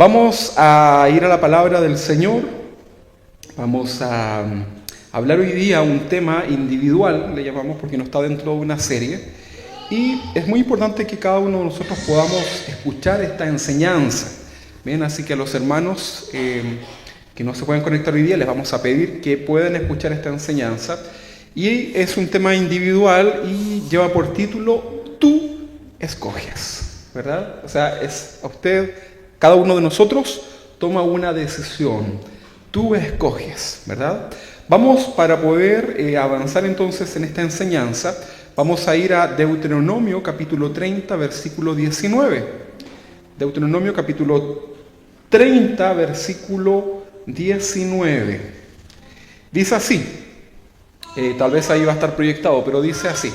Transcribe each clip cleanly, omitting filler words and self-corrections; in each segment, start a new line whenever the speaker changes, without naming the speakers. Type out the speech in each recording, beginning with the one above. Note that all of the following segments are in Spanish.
Vamos a ir a la palabra del Señor. Vamos a hablar hoy día un tema individual, le llamamos, porque no está dentro de una serie. Y es muy importante que cada uno de nosotros podamos escuchar esta enseñanza. Bien, así que a los hermanos que no se pueden conectar hoy día, les vamos a pedir que puedan escuchar esta enseñanza. Y es un tema individual y lleva por título Tú escoges, ¿verdad? O sea, es a usted, cada uno de nosotros toma una decisión. Tú escoges, ¿verdad? Vamos, para poder avanzar entonces en esta enseñanza, vamos a ir a Deuteronomio capítulo 30, versículo 19. Deuteronomio capítulo 30, versículo 19. Dice así, tal vez ahí va a estar proyectado, pero dice así.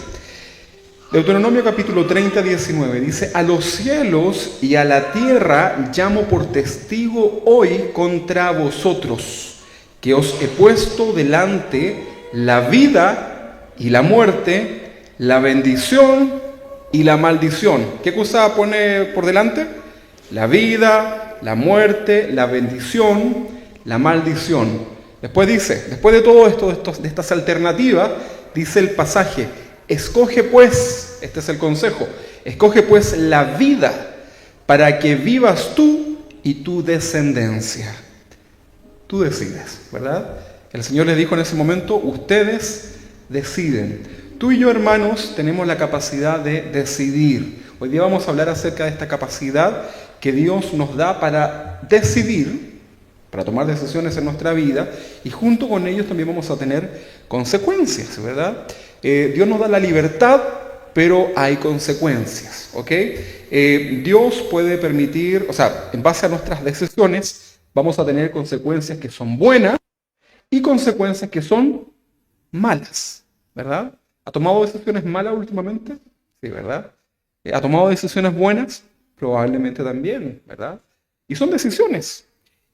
Deuteronomio capítulo 30, 19, dice: a los cielos y a la tierra llamo por testigo hoy contra vosotros, que os he puesto delante la vida y la muerte, la bendición y la maldición. ¿Qué cosa pone por delante? La vida, la muerte, la bendición, la maldición. Después dice, después de todo esto, de estas alternativas, dice el pasaje: escoge pues, este es el consejo, escoge pues la vida para que vivas tú y tu descendencia. Tú decides, ¿verdad? El Señor les dijo en ese momento, ustedes deciden. Tú y yo, hermanos, tenemos la capacidad de decidir. Hoy día vamos a hablar acerca de esta capacidad que Dios nos da para decidir, para tomar decisiones en nuestra vida, y junto con ellos también vamos a tener consecuencias, ¿verdad? Dios nos da la libertad, pero hay consecuencias, ¿ok? Dios puede permitir, o sea, en base a nuestras decisiones, vamos a tener consecuencias que son buenas y consecuencias que son malas, ¿verdad? ¿Ha tomado decisiones malas últimamente? Sí, ¿verdad? ¿Ha tomado decisiones buenas? Probablemente también, ¿verdad? Y son decisiones.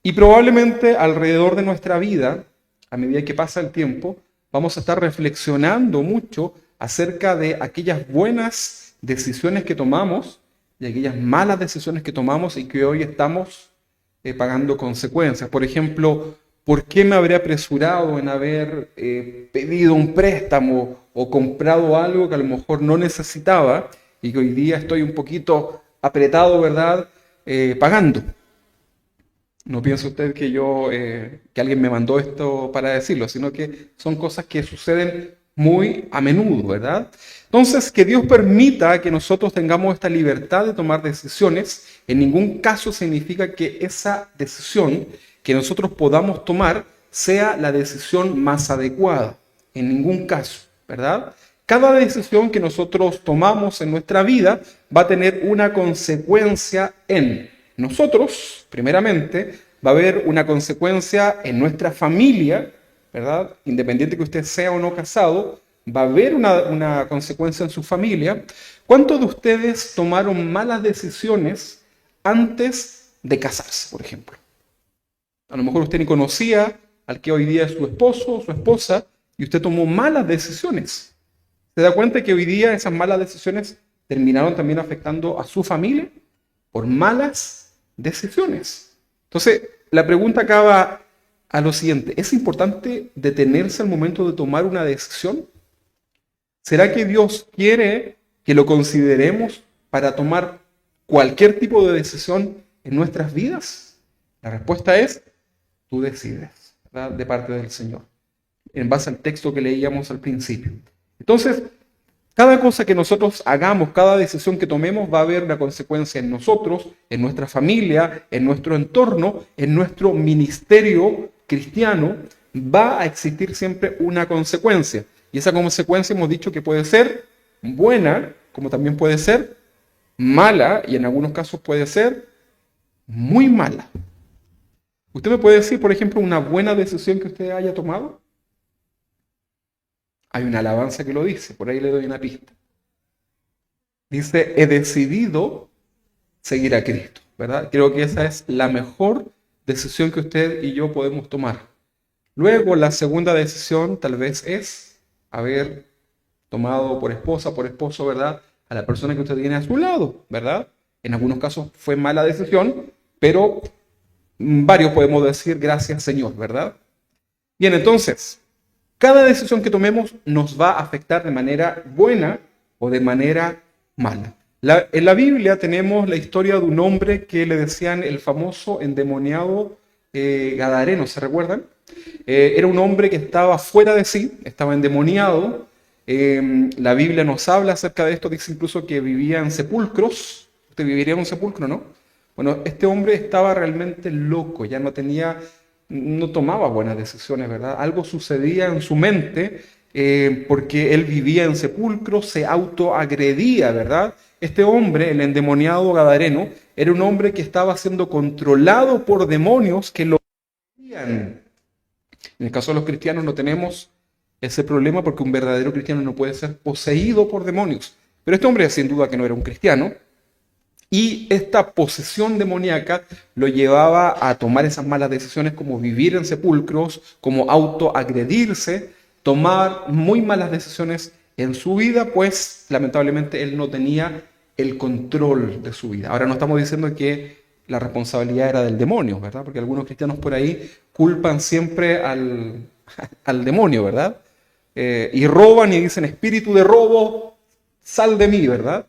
Y probablemente alrededor de nuestra vida, a medida que pasa el tiempo, vamos a estar reflexionando mucho acerca de aquellas buenas decisiones que tomamos y aquellas malas decisiones que tomamos y que hoy estamos pagando consecuencias. Por ejemplo, ¿por qué me habré apresurado en haber pedido un préstamo o comprado algo que a lo mejor no necesitaba y que hoy día estoy un poquito apretado, ¿verdad? Pagando. No piense usted que que alguien me mandó esto para decirlo, sino que son cosas que suceden muy a menudo, ¿verdad? Entonces, que Dios permita que nosotros tengamos esta libertad de tomar decisiones, en ningún caso significa que esa decisión que nosotros podamos tomar sea la decisión más adecuada, en ningún caso, ¿verdad? Cada decisión que nosotros tomamos en nuestra vida va a tener una consecuencia en nosotros, primeramente, va a haber una consecuencia en nuestra familia, ¿verdad? Independiente que usted sea o no casado, va a haber una consecuencia en su familia. ¿Cuántos de ustedes tomaron malas decisiones antes de casarse, por ejemplo? A lo mejor usted ni conocía al que hoy día es su esposo o su esposa y usted tomó malas decisiones. ¿Se da cuenta que hoy día esas malas decisiones terminaron también afectando a su familia por malas decisiones? Entonces, la pregunta acaba a lo siguiente: ¿es importante detenerse al momento de tomar una decisión? ¿Será que Dios quiere que lo consideremos para tomar cualquier tipo de decisión en nuestras vidas? La respuesta es: tú decides, ¿verdad? De parte del Señor, en base al texto que leíamos al principio. Entonces, cada cosa que nosotros hagamos, cada decisión que tomemos va a haber una consecuencia en nosotros, en nuestra familia, en nuestro entorno, en nuestro ministerio cristiano. Va a existir siempre una consecuencia. Y esa consecuencia hemos dicho que puede ser buena, como también puede ser mala, y en algunos casos puede ser muy mala. ¿Usted me puede decir, por ejemplo, una buena decisión que usted haya tomado? Hay una alabanza que lo dice, por ahí le doy una pista. Dice: he decidido seguir a Cristo, ¿verdad? Creo que esa es la mejor decisión que usted y yo podemos tomar. Luego, la segunda decisión tal vez es haber tomado por esposa, por esposo, ¿verdad? A la persona que usted tiene a su lado, ¿verdad? En algunos casos fue mala decisión, pero varios podemos decir gracias Señor, ¿verdad? Bien, entonces, cada decisión que tomemos nos va a afectar de manera buena o de manera mala. En la Biblia tenemos la historia de un hombre que le decían el famoso endemoniado Gadareno, ¿se recuerdan? Era un hombre que estaba fuera de sí, estaba endemoniado. La Biblia nos habla acerca de esto, dice incluso que vivía en sepulcros. Usted viviría en un sepulcro, ¿no? Bueno, este hombre estaba realmente loco, ya no tomaba buenas decisiones, ¿verdad? Algo sucedía en su mente porque él vivía en sepulcros, se autoagredía, ¿verdad? Este hombre, el endemoniado Gadareno, era un hombre que estaba siendo controlado por demonios que lo agredían. En el caso de los cristianos no tenemos ese problema porque un verdadero cristiano no puede ser poseído por demonios. Pero este hombre sin duda que no era un cristiano y esta posesión demoníaca lo llevaba a tomar esas malas decisiones como vivir en sepulcros, como autoagredirse, tomar muy malas decisiones en su vida, pues lamentablemente él no tenía el control de su vida. Ahora no estamos diciendo que la responsabilidad era del demonio, ¿verdad? Porque algunos cristianos por ahí culpan siempre al demonio, ¿verdad? Y roban y dicen, espíritu de robo, sal de mí, ¿verdad?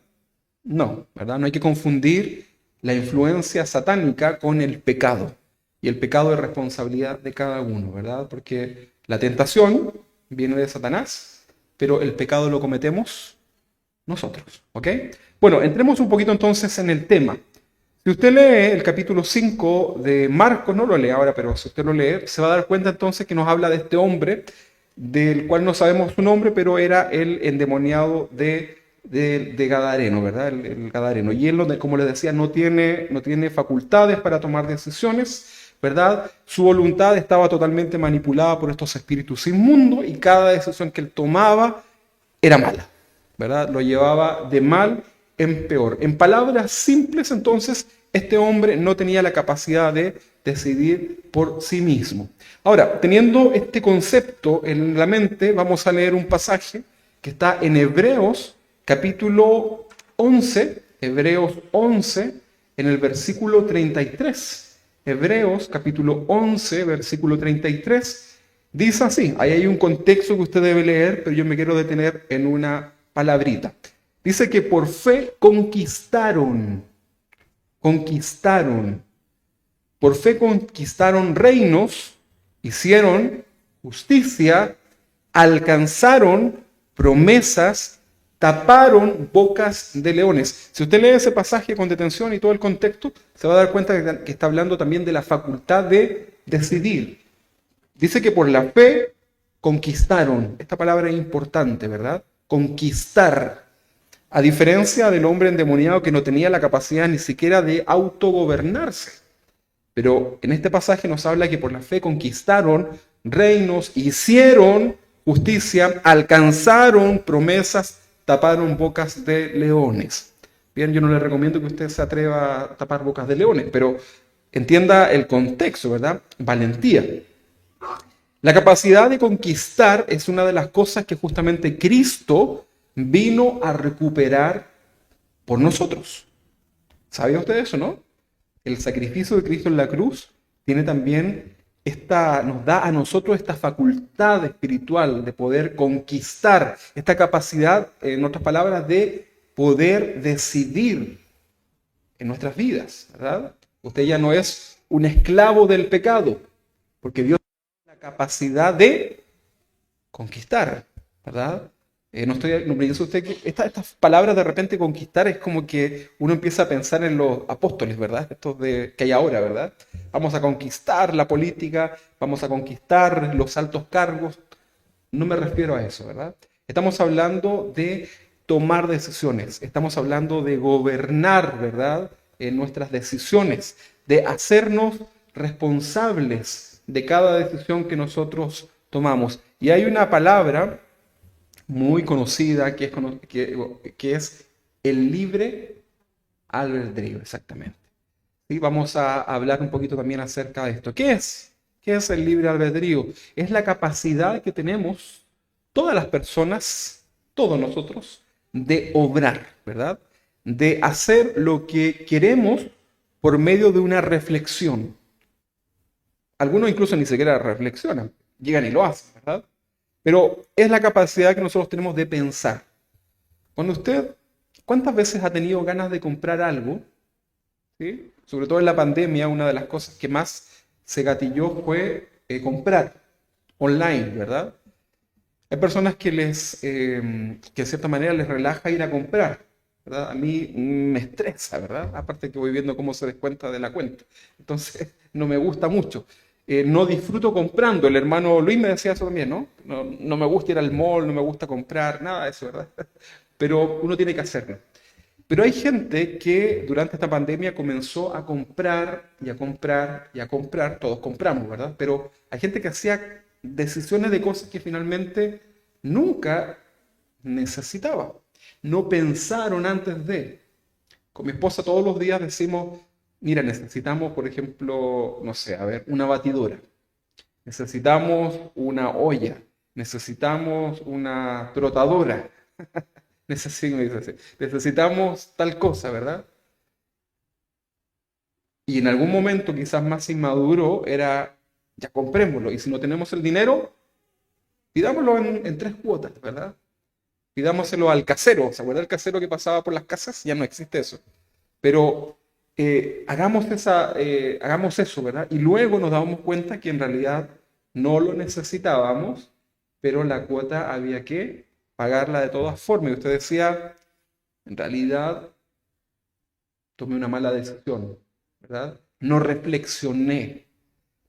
No, ¿verdad? No hay que confundir la influencia satánica con el pecado. Y el pecado es responsabilidad de cada uno, ¿verdad? Porque la tentación viene de Satanás, pero el pecado lo cometemos nosotros, ¿ok? Bueno, entremos un poquito entonces en el tema. Si usted lee el capítulo 5 de Marcos, no lo lee ahora, pero si usted lo lee, se va a dar cuenta entonces que nos habla de este hombre, del cual no sabemos su nombre, pero era el endemoniado de Gadareno, ¿verdad? El Gadareno. Y él, como les decía, no tiene facultades para tomar decisiones, ¿verdad? Su voluntad estaba totalmente manipulada por estos espíritus inmundos y cada decisión que él tomaba era mala, ¿verdad? Lo llevaba de mal en peor. En palabras simples, entonces, este hombre no tenía la capacidad de decidir por sí mismo. Ahora, teniendo este concepto en la mente, vamos a leer un pasaje que está en Hebreos, capítulo 11, Hebreos 11, en el versículo 33. Hebreos, capítulo 11, versículo 33, dice así, ahí hay un contexto que usted debe leer, pero yo me quiero detener en una palabrita. Dice que por fe conquistaron, por fe conquistaron reinos, hicieron justicia, alcanzaron promesas, taparon bocas de leones. Si usted lee ese pasaje con detención y todo el contexto, se va a dar cuenta que está hablando también de la facultad de decidir. Dice que por la fe conquistaron. Esta palabra es importante, ¿verdad? Conquistar. A diferencia del hombre endemoniado que no tenía la capacidad ni siquiera de autogobernarse. Pero en este pasaje nos habla que por la fe conquistaron reinos, hicieron justicia, alcanzaron promesas, taparon bocas de leones. Bien, yo no le recomiendo que usted se atreva a tapar bocas de leones, pero entienda el contexto, ¿verdad? Valentía. La capacidad de conquistar es una de las cosas que justamente Cristo vino a recuperar por nosotros. ¿Sabía usted eso, no? El sacrificio de Cristo en la cruz tiene también nos da a nosotros esta facultad espiritual de poder conquistar, esta capacidad, en otras palabras, de poder decidir en nuestras vidas, ¿verdad? Usted ya no es un esclavo del pecado, porque Dios tiene la capacidad de conquistar, ¿verdad? No piensa usted que estas palabras de repente conquistar es como que uno empieza a pensar en los apóstoles, ¿verdad? Estos que hay ahora, ¿verdad? Vamos a conquistar la política, vamos a conquistar los altos cargos. No me refiero a eso, ¿verdad? Estamos hablando de tomar decisiones, estamos hablando de gobernar, ¿verdad? En nuestras decisiones, de hacernos responsables de cada decisión que nosotros tomamos. Y hay una palabra muy conocida que es el libre albedrío, exactamente. ¿Sí? Vamos a hablar un poquito también acerca de esto. ¿Qué es? ¿Qué es el libre albedrío? Es la capacidad que tenemos todas las personas, todos nosotros, de obrar, ¿verdad? De hacer lo que queremos por medio de una reflexión. Algunos incluso ni siquiera reflexionan, llegan y lo hacen, ¿verdad? Pero es la capacidad que nosotros tenemos de pensar. Cuando usted, ¿cuántas veces ha tenido ganas de comprar algo? ¿Sí? Sobre todo en la pandemia, una de las cosas que más se gatilló fue comprar online, ¿verdad? Hay personas que de cierta manera les relaja ir a comprar, ¿verdad? A mí me estresa, ¿verdad? Aparte que voy viendo cómo se descuenta de la cuenta. Entonces, no me gusta mucho. No disfruto comprando. El hermano Luis me decía eso también, ¿no? No me gusta ir al mall, no me gusta comprar, nada de eso, ¿verdad? Pero uno tiene que hacerlo. Pero hay gente que durante esta pandemia comenzó a comprar y a comprar y a comprar, todos compramos, ¿verdad? Pero hay gente que hacía decisiones de cosas que finalmente nunca necesitaba. No pensaron antes de. Con mi esposa todos los días decimos, mira, necesitamos, por ejemplo, no sé, a ver, una batidora, necesitamos una olla, necesitamos una trotadora. Necesitamos tal cosa, ¿verdad? Y en algún momento, quizás más inmaduro, era, ya comprémoslo. Y si no tenemos el dinero, pidámoslo en tres cuotas, ¿verdad? Pidámoselo al casero. ¿Se acuerda el casero que pasaba por las casas? Ya no existe eso. Pero hagamos eso, ¿verdad? Y luego nos damos cuenta que en realidad no lo necesitábamos, pero la cuota había que pagarla de todas formas. Y usted decía, en realidad tomé una mala decisión, ¿verdad? No reflexioné.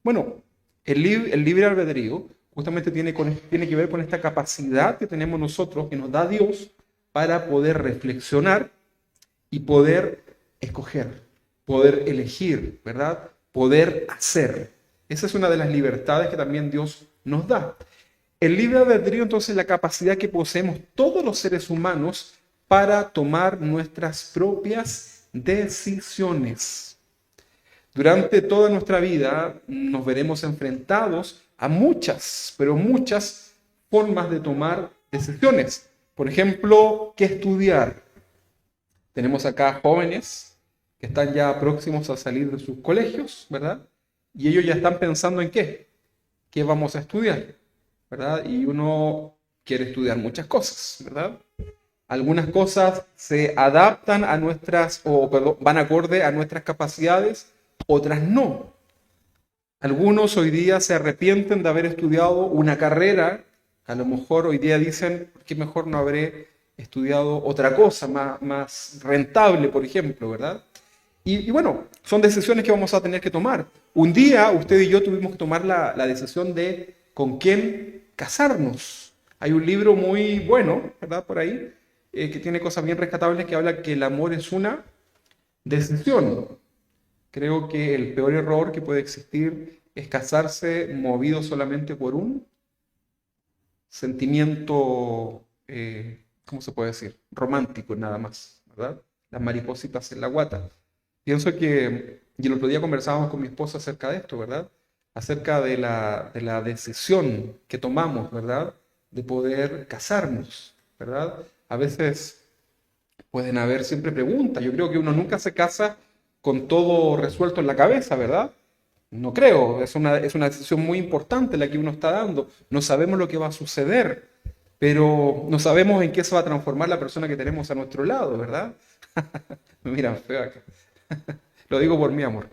Bueno, el libre albedrío justamente tiene que ver con esta capacidad que tenemos nosotros, que nos da Dios, para poder reflexionar y poder escoger, poder elegir, ¿verdad? Poder hacer. Esa es una de las libertades que también Dios nos da. El libre albedrío, entonces, es la capacidad que poseemos todos los seres humanos para tomar nuestras propias decisiones. Durante toda nuestra vida nos veremos enfrentados a muchas, pero muchas formas de tomar decisiones. Por ejemplo, ¿qué estudiar? Tenemos acá jóvenes que están ya próximos a salir de sus colegios, ¿verdad? Y ellos ya están pensando en qué vamos a estudiar, ¿verdad? Y uno quiere estudiar muchas cosas, ¿verdad? Algunas cosas se adaptan a nuestras, o perdón, van acorde a nuestras capacidades, otras no. Algunos hoy día se arrepienten de haber estudiado una carrera, a lo mejor hoy día dicen, ¿por qué mejor no habré estudiado otra cosa más rentable, por ejemplo, ¿verdad? Y bueno, son decisiones que vamos a tener que tomar. Un día usted y yo tuvimos que tomar la decisión de con quién casarnos. Hay un libro muy bueno, ¿verdad? Por ahí, que tiene cosas bien rescatables que habla que el amor es una decisión. Creo que el peor error que puede existir es casarse movido solamente por un sentimiento, ¿cómo se puede decir? Romántico nada más, ¿verdad? Las maripositas en la guata. Pienso que, y el otro día conversábamos con mi esposa acerca de esto, ¿verdad? Acerca de la decisión que tomamos, ¿verdad? De poder casarnos, ¿verdad? A veces pueden haber siempre preguntas. Yo creo que uno nunca se casa con todo resuelto en la cabeza, ¿verdad? No creo, es una decisión muy importante la que uno está dando. No sabemos lo que va a suceder, pero no sabemos en qué se va a transformar la persona que tenemos a nuestro lado, ¿verdad? Me miran feo acá. Lo digo por mi amor.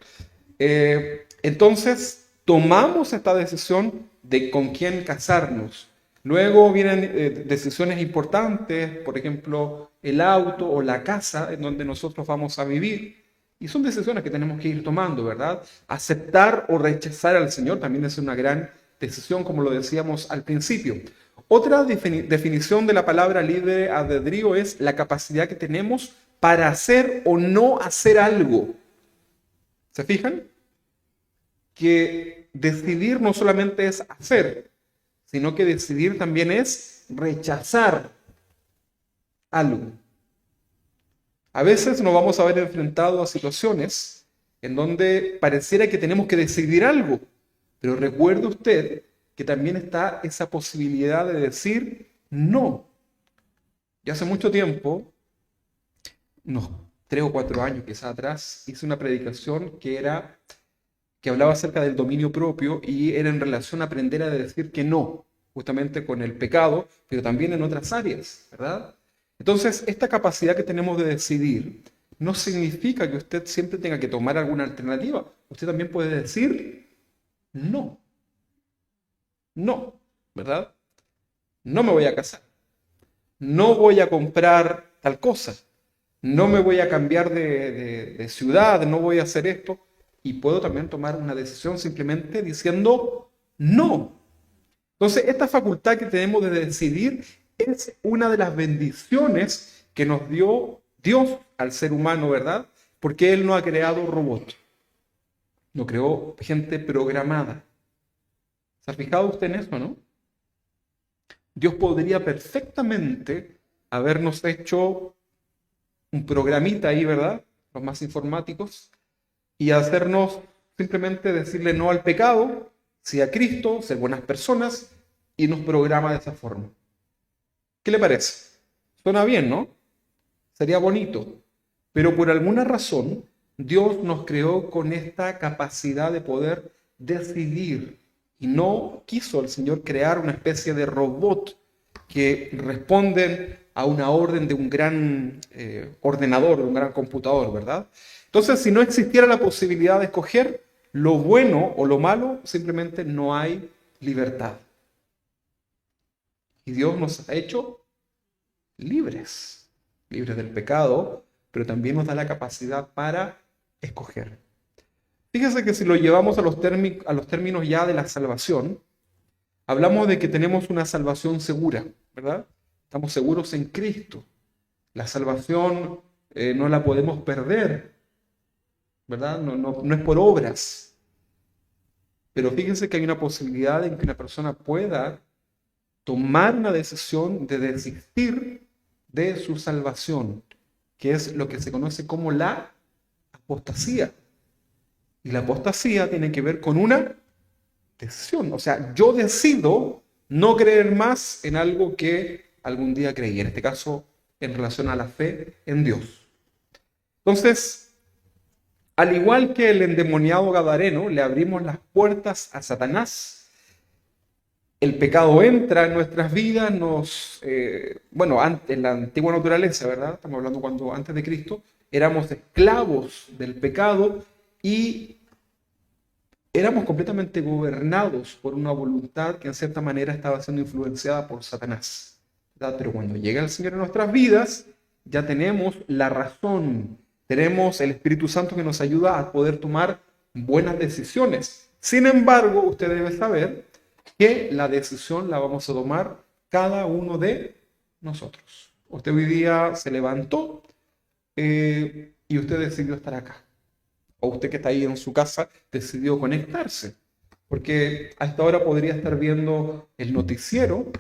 Entonces, tomamos esta decisión de con quién casarnos. Luego vienen decisiones importantes, por ejemplo, el auto o la casa en donde nosotros vamos a vivir. Y son decisiones que tenemos que ir tomando, ¿verdad? Aceptar o rechazar al Señor también es una gran decisión, como lo decíamos al principio. Otra definición de la palabra libre albedrío es la capacidad que tenemos para hacer o no hacer algo. ¿Se fijan? Que decidir no solamente es hacer, sino que decidir también es rechazar algo. A veces nos vamos a ver enfrentados a situaciones en donde pareciera que tenemos que decidir algo, pero recuerde usted que también está esa posibilidad de decir no. Y hace mucho tiempo, unos 3 o 4 años quizás atrás, hice una predicación que era que hablaba acerca del dominio propio y era en relación a aprender a decir que no, justamente con el pecado, pero también en otras áreas, ¿verdad? Entonces, esta capacidad que tenemos de decidir no significa que usted siempre tenga que tomar alguna alternativa. Usted también puede decir no, no, ¿verdad? No me voy a casar, no voy a comprar tal cosa, no me voy a cambiar de ciudad, no voy a hacer esto. Y puedo también tomar una decisión simplemente diciendo no. Entonces, esta facultad que tenemos de decidir es una de las bendiciones que nos dio Dios al ser humano, ¿verdad? Porque Él no ha creado robots, no creó gente programada. ¿Se ha fijado usted en eso, no? Dios podría perfectamente habernos hecho un programita ahí, ¿verdad? Los más informáticos, y hacernos simplemente decirle no al pecado, sí a Cristo, ser buenas personas, y nos programa de esa forma. ¿Qué le parece? Suena bien, ¿no? Sería bonito. Pero por alguna razón, Dios nos creó con esta capacidad de poder decidir. Y no quiso el Señor crear una especie de robot que responden a una orden de un gran ordenador, de un gran computador, ¿verdad? Entonces, si no existiera la posibilidad de escoger lo bueno o lo malo, simplemente no hay libertad. Y Dios nos ha hecho libres, libres del pecado, pero también nos da la capacidad para escoger. Fíjese que si lo llevamos a los términos ya de la salvación, hablamos de que tenemos una salvación segura, ¿verdad? Estamos seguros en Cristo. La salvación no la podemos perder, ¿verdad? No es por obras. Pero fíjense que hay una posibilidad en que una persona pueda tomar una decisión de desistir de su salvación, que es lo que se conoce como la apostasía. Y la apostasía tiene que ver con una decisión. O sea, yo decido no creer más en algo que algún día creí, en este caso en relación a la fe en Dios. Entonces, al igual que el endemoniado gadareno, le abrimos las puertas a Satanás. El pecado entra en nuestras vidas, en la antigua naturaleza, ¿verdad? Estamos hablando cuando antes de Cristo, éramos esclavos del pecado y éramos completamente gobernados por una voluntad que en cierta manera estaba siendo influenciada por Satanás, ¿verdad? Pero cuando llega el Señor en nuestras vidas, ya tenemos la razón, tenemos el Espíritu Santo que nos ayuda a poder tomar buenas decisiones. Sin embargo, usted debe saber que la decisión la vamos a tomar cada uno de nosotros. Usted hoy día se levantó y usted decidió estar acá. O usted que está ahí en su casa decidió conectarse. Porque a esta hora podría estar viendo el noticiero,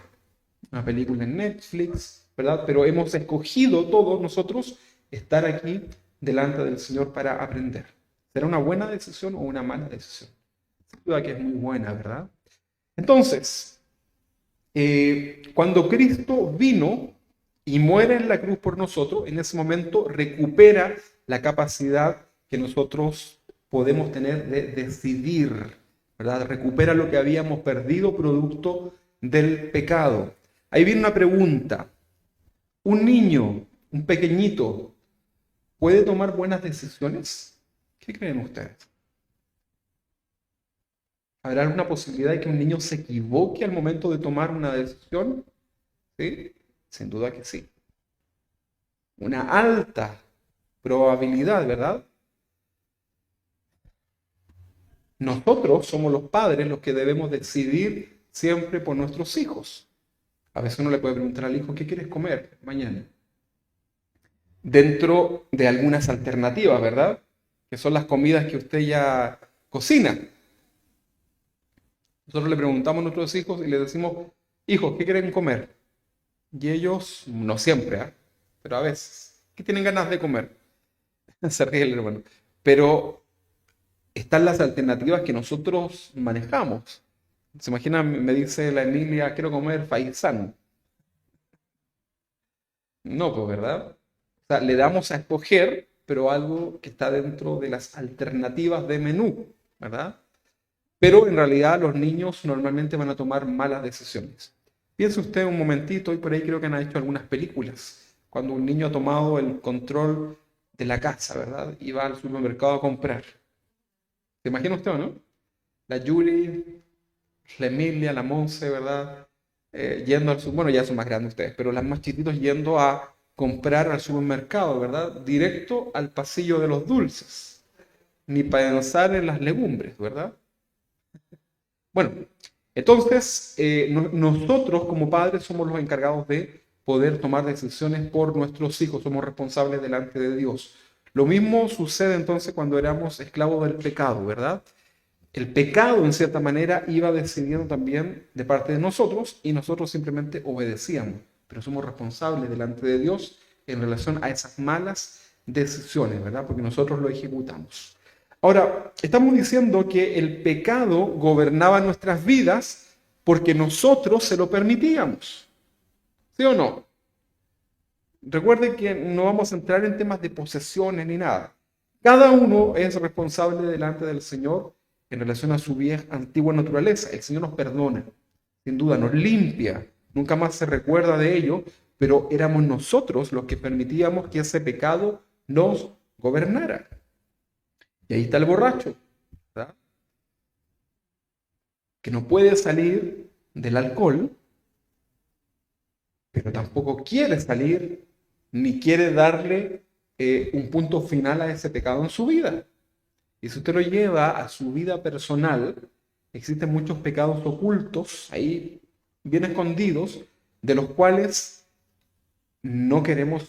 una película en Netflix, ¿verdad? Pero hemos escogido todos nosotros estar aquí delante del Señor para aprender. ¿Será una buena decisión o una mala decisión? Sin duda que es muy buena, ¿verdad? Entonces, cuando Cristo vino y muere en la cruz por nosotros, en ese momento recupera la capacidad que nosotros podemos tener de decidir, ¿verdad? Recupera lo que habíamos perdido producto del pecado. Ahí viene una pregunta. ¿Un niño, un pequeñito, puede tomar buenas decisiones? ¿Qué creen ustedes? ¿Habrá alguna posibilidad de que un niño se equivoque al momento de tomar una decisión? ¿Sí? Sin duda que sí. Una alta probabilidad, ¿verdad? Nosotros somos los padres los que debemos decidir siempre por nuestros hijos. A veces uno le puede preguntar al hijo, ¿qué quieres comer mañana? Dentro de algunas alternativas, ¿verdad? Que son las comidas que usted ya cocina. Nosotros le preguntamos a nuestros hijos y les decimos, hijos, ¿qué quieren comer? Y ellos, no siempre, ¿eh? Pero a veces, ¿qué tienen ganas de comer? Se ríe el hermano. Pero están las alternativas que nosotros manejamos. Se imagina, me dice la Emilia, quiero comer faisán. No, pues, ¿verdad? O sea, le damos a escoger, pero algo que está dentro de las alternativas de menú, ¿verdad? Pero en realidad los niños normalmente van a tomar malas decisiones. Piense usted un momentito, y por ahí creo que han hecho algunas películas, cuando un niño ha tomado el control de la casa, ¿verdad? Y va al supermercado a comprar. ¿Se imagina usted o no? La Yuri, la Emilia, la Monse, ¿verdad? Yendo al bueno, ya son más grandes ustedes, pero las más chiquitos yendo a comprar al supermercado, ¿verdad? Directo al pasillo de los dulces, ni pensar en las legumbres, ¿verdad? Bueno, entonces nosotros como padres somos los encargados de poder tomar decisiones por nuestros hijos, somos responsables delante de Dios. Lo mismo sucede entonces cuando éramos esclavos del pecado, ¿verdad? El pecado, en cierta manera, iba decidiendo también de parte de nosotros y nosotros simplemente obedecíamos, pero somos responsables delante de Dios en relación a esas malas decisiones, ¿verdad? Porque nosotros lo ejecutamos. Ahora, estamos diciendo que el pecado gobernaba nuestras vidas porque nosotros se lo permitíamos, ¿sí o no? Recuerden que no vamos a entrar en temas de posesiones ni nada. Cada uno es responsable delante del Señor en relación a su vieja, antigua naturaleza. El Señor nos perdona, sin duda, nos limpia, nunca más se recuerda de ello, pero éramos nosotros los que permitíamos que ese pecado nos gobernara. Y ahí está el borracho, ¿verdad? Que no puede salir del alcohol, pero tampoco quiere salir ni quiere darle un punto final a ese pecado en su vida. Y si usted lo lleva a su vida personal, existen muchos pecados ocultos, ahí bien escondidos, de los cuales no queremos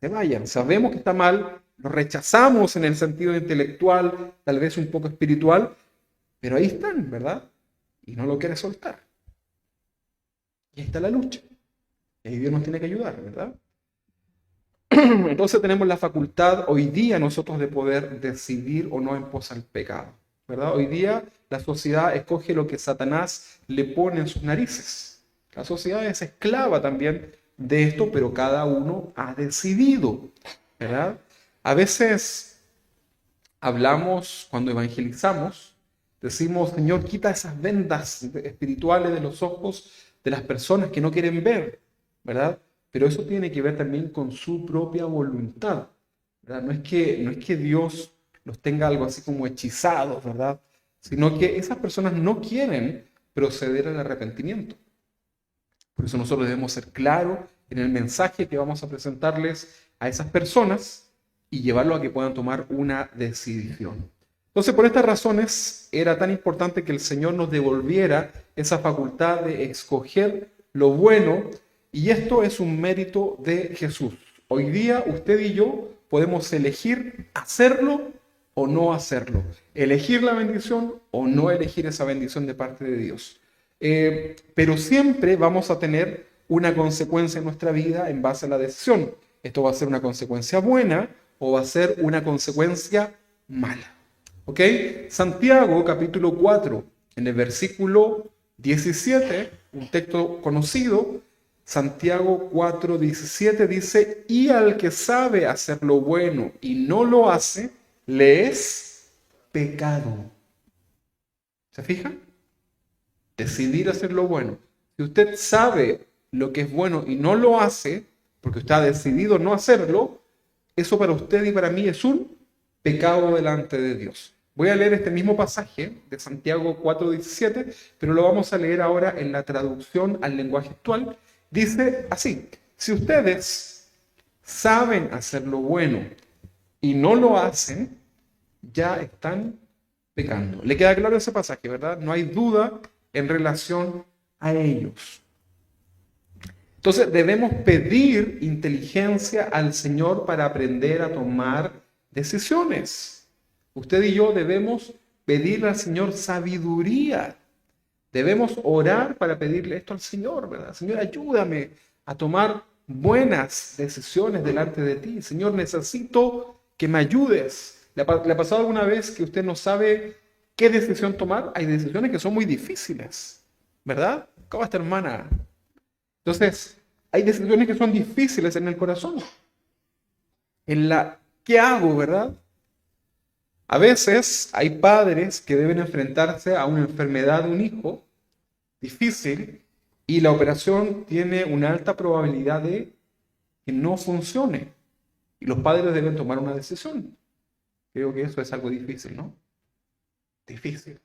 que se vayan. Sabemos que está mal, lo rechazamos en el sentido intelectual, tal vez un poco espiritual, pero ahí están, ¿verdad? Y no lo quiere soltar. Y ahí está la lucha. Y ahí Dios nos tiene que ayudar, ¿verdad? Entonces tenemos la facultad hoy día nosotros de poder decidir o no en pos al pecado, ¿verdad? Hoy día la sociedad escoge lo que Satanás le pone en sus narices. La sociedad es esclava también de esto, pero cada uno ha decidido, ¿verdad? A veces hablamos, cuando evangelizamos, decimos, Señor, quita esas vendas espirituales de los ojos de las personas que no quieren ver, ¿verdad? Pero eso tiene que ver también con su propia voluntad, ¿verdad? No es que Dios los tenga algo así como hechizados, ¿verdad? Sino que esas personas no quieren proceder al arrepentimiento. Por eso nosotros debemos ser claros en el mensaje que vamos a presentarles a esas personas y llevarlo a que puedan tomar una decisión. Entonces, por estas razones, era tan importante que el Señor nos devolviera esa facultad de escoger lo bueno, y esto es un mérito de Jesús. Hoy día, usted y yo podemos elegir hacerlo o no hacerlo, elegir la bendición o no elegir esa bendición de parte de Dios. Pero siempre vamos a tener una consecuencia en nuestra vida en base a la decisión. Esto va a ser una consecuencia buena o va a ser una consecuencia mala. ¿Ok? Santiago capítulo 4, en el versículo 17, un texto conocido, Santiago 4, 17 dice, y al que sabe hacer lo bueno y no lo hace, le es pecado. ¿Se fijan? Decidir hacer lo bueno. Si usted sabe lo que es bueno y no lo hace, porque usted ha decidido no hacerlo, eso para usted y para mí es un pecado delante de Dios. Voy a leer este mismo pasaje de Santiago 4:17, pero lo vamos a leer ahora en la traducción al lenguaje actual. Dice así, si ustedes saben hacer lo bueno y no lo hacen, ya están pecando. ¿Le queda claro ese pasaje, verdad? No hay duda en relación a ellos. Entonces debemos pedir inteligencia al Señor para aprender a tomar decisiones. Usted y yo debemos pedirle al Señor sabiduría. Debemos orar para pedirle esto al Señor, ¿verdad? Señor, ayúdame a tomar buenas decisiones delante de ti. Señor, necesito que me ayudes. ¿Le ha pasado alguna vez que usted no sabe qué decisión tomar? Hay decisiones que son muy difíciles, ¿verdad? ¿Cómo está, hermana? Entonces, hay decisiones que son difíciles en el corazón. ¿Qué hago, verdad? A veces hay padres que deben enfrentarse a una enfermedad de un hijo difícil y la operación tiene una alta probabilidad de que no funcione. Y los padres deben tomar una decisión. Creo que eso es algo difícil, ¿no? Difícil.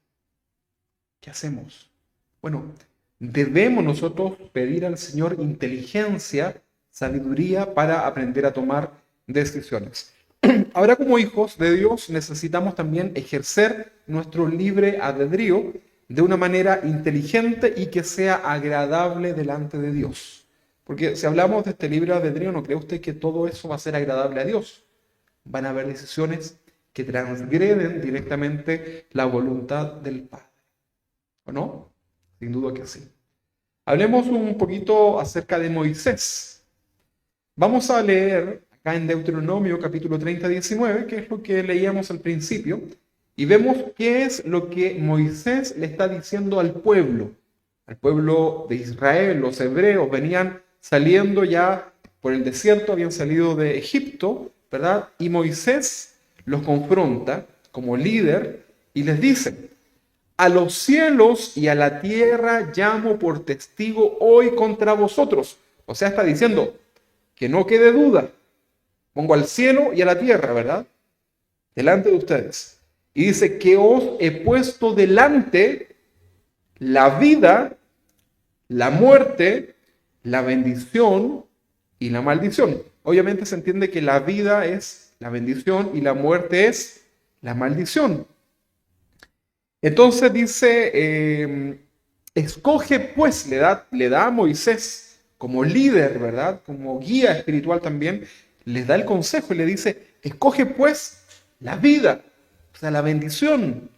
¿Qué hacemos? Bueno, debemos nosotros pedir al Señor inteligencia, sabiduría para aprender a tomar decisiones. Ahora, como hijos de Dios, necesitamos también ejercer nuestro libre albedrío de una manera inteligente y que sea agradable delante de Dios. Porque si hablamos de este libre albedrío, ¿no cree usted que todo eso va a ser agradable a Dios? Van a haber decisiones que transgreden directamente la voluntad del Padre. ¿O no? Sin duda que sí. Hablemos un poquito acerca de Moisés. Vamos a leer acá en Deuteronomio capítulo 30, 19, que es lo que leíamos al principio, y vemos qué es lo que Moisés le está diciendo al pueblo de Israel. Los hebreos venían saliendo ya por el desierto, habían salido de Egipto, ¿verdad? Y Moisés los confronta como líder y les dice: a los cielos y a la tierra llamo por testigo hoy contra vosotros. O sea, está diciendo que no quede duda. Pongo al cielo y a la tierra, ¿verdad? Delante de ustedes. Y dice que os he puesto delante la vida, la muerte, la bendición y la maldición. Obviamente se entiende que la vida es la bendición y la muerte es la maldición. Entonces dice, escoge pues, le da a Moisés como líder, ¿verdad? Como guía espiritual también, les da el consejo y le dice: escoge pues la vida, o sea, la bendición,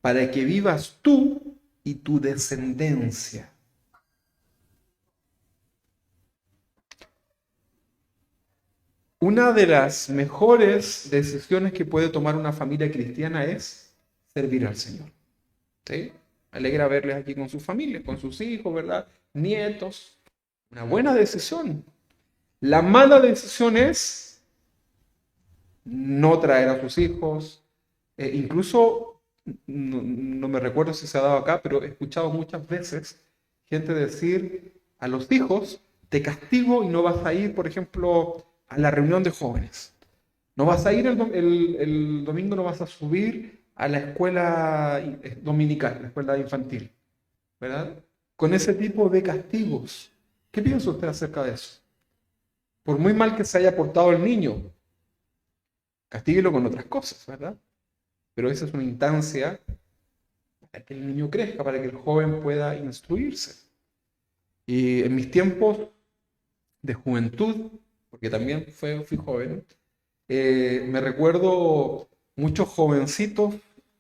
para que vivas tú y tu descendencia. Una de las mejores decisiones que puede tomar una familia cristiana es servir al Señor. ¿Sí? Me alegra verles aquí con su familia, con sus hijos, ¿verdad? Nietos. Una buena decisión. La mala decisión es no traer a sus hijos. Incluso, no me recuerdo si se ha dado acá, pero he escuchado muchas veces gente decir a los hijos: te castigo y no vas a ir, por ejemplo, a la reunión de jóvenes. No vas a ir el domingo, no vas a subir a la escuela dominical, la escuela infantil, ¿verdad? Con ese tipo de castigos. ¿Qué piensa usted acerca de eso? Por muy mal que se haya portado el niño, castíguelo con otras cosas, ¿verdad? Pero esa es una instancia para que el niño crezca, para que el joven pueda instruirse. Y en mis tiempos de juventud, porque también fui joven, me recuerdo muchos jovencitos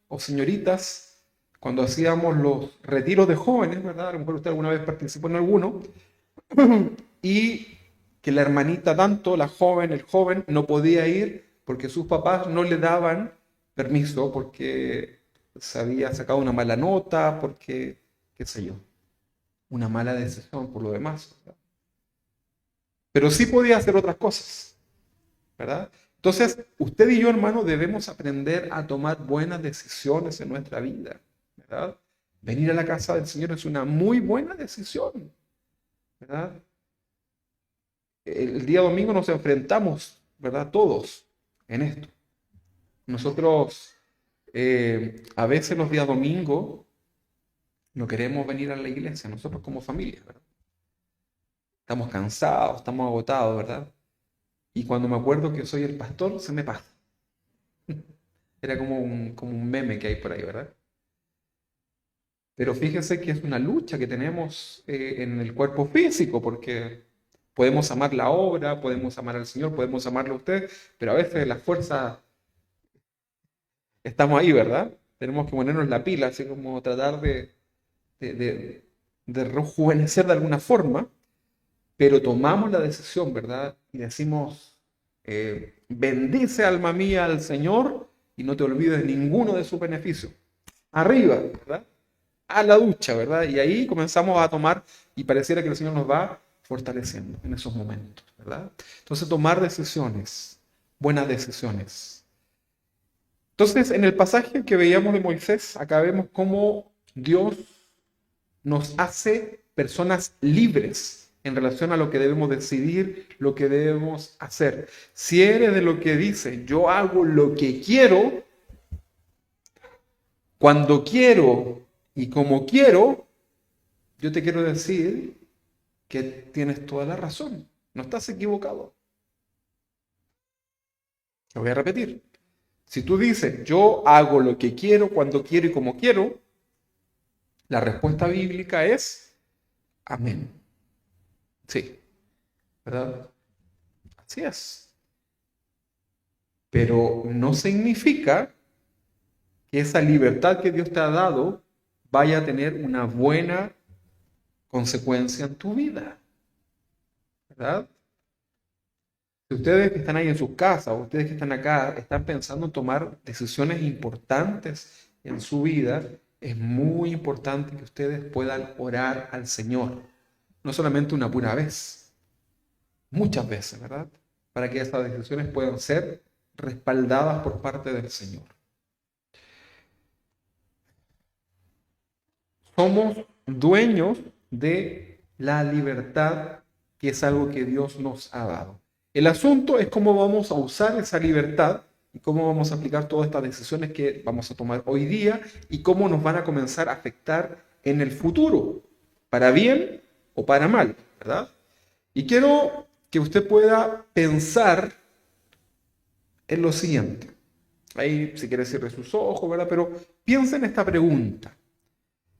o señoritas cuando hacíamos los retiros de jóvenes, ¿verdad? A lo mejor usted alguna vez participó en alguno, y que la hermanita tanto, la joven, el joven, no podía ir porque sus papás no le daban permiso, porque se había sacado una mala nota, porque, qué sé yo, una mala decisión por lo demás, ¿verdad? Pero sí podía hacer otras cosas, ¿verdad? Entonces, usted y yo, hermano, debemos aprender a tomar buenas decisiones en nuestra vida, ¿verdad? Venir a la casa del Señor es una muy buena decisión, ¿verdad? El día domingo nos enfrentamos, ¿verdad? Todos en esto. Nosotros a veces los días domingo no queremos venir a la iglesia, nosotros como familia, ¿verdad? Estamos cansados, estamos agotados, ¿verdad? Y cuando me acuerdo que soy el pastor, se me pasa. Era como un meme que hay por ahí, ¿verdad? Pero fíjese que es una lucha que tenemos en el cuerpo físico, porque podemos amar la obra, podemos amar al Señor, podemos amarlo a usted, pero a veces las fuerzas estamos ahí, ¿verdad? Tenemos que ponernos la pila, así como tratar de, de- de rejuvenecer de alguna forma, pero tomamos la decisión, ¿verdad? Y decimos, bendice alma mía al Señor y no te olvides ninguno de sus beneficios. Arriba, ¿verdad? A la ducha, ¿verdad? Y ahí comenzamos a tomar y pareciera que el Señor nos va fortaleciendo en esos momentos, ¿verdad? Entonces tomar decisiones, buenas decisiones. Entonces, en el pasaje que veíamos de Moisés, acá vemos cómo Dios nos hace personas libres en relación a lo que debemos decidir, lo que debemos hacer. Si eres de lo que dice, yo hago lo que quiero, cuando quiero y como quiero, yo te quiero decir que tienes toda la razón. No estás equivocado. Lo voy a repetir. Si tú dices, yo hago lo que quiero, cuando quiero y como quiero, la respuesta bíblica es amén. Sí, ¿verdad? Así es. Pero no significa que esa libertad que Dios te ha dado vaya a tener una buena consecuencia en tu vida, ¿verdad? Si ustedes que están ahí en sus casas, o ustedes que están acá, están pensando en tomar decisiones importantes en su vida, es muy importante que ustedes puedan orar al Señor. No solamente una pura vez, muchas veces, ¿verdad? Para que esas decisiones puedan ser respaldadas por parte del Señor. Somos dueños de la libertad, que es algo que Dios nos ha dado. El asunto es cómo vamos a usar esa libertad y cómo vamos a aplicar todas estas decisiones que vamos a tomar hoy día y cómo nos van a comenzar a afectar en el futuro, para bien o para mal, ¿verdad? Y quiero que usted pueda pensar en lo siguiente. Ahí, si quiere, cierre sus ojos, ¿verdad? Pero piensa en esta pregunta.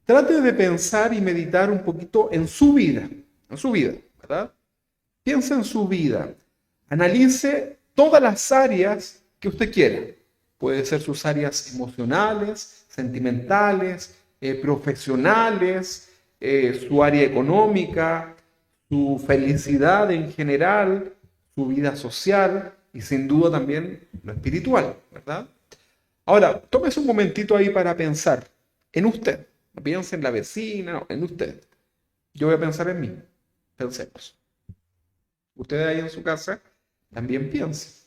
Trate de pensar y meditar un poquito en su vida, ¿verdad? Piensa en su vida. Analice todas las áreas que usted quiera. Puede ser sus áreas emocionales, sentimentales, profesionales, su área económica, su felicidad en general, su vida social y sin duda también lo espiritual, ¿verdad? Ahora, tómese un momentito ahí para pensar en usted. No piense en la vecina, no, en usted. Yo voy a pensar en mí. Pensemos. Usted ahí en su casa también piense.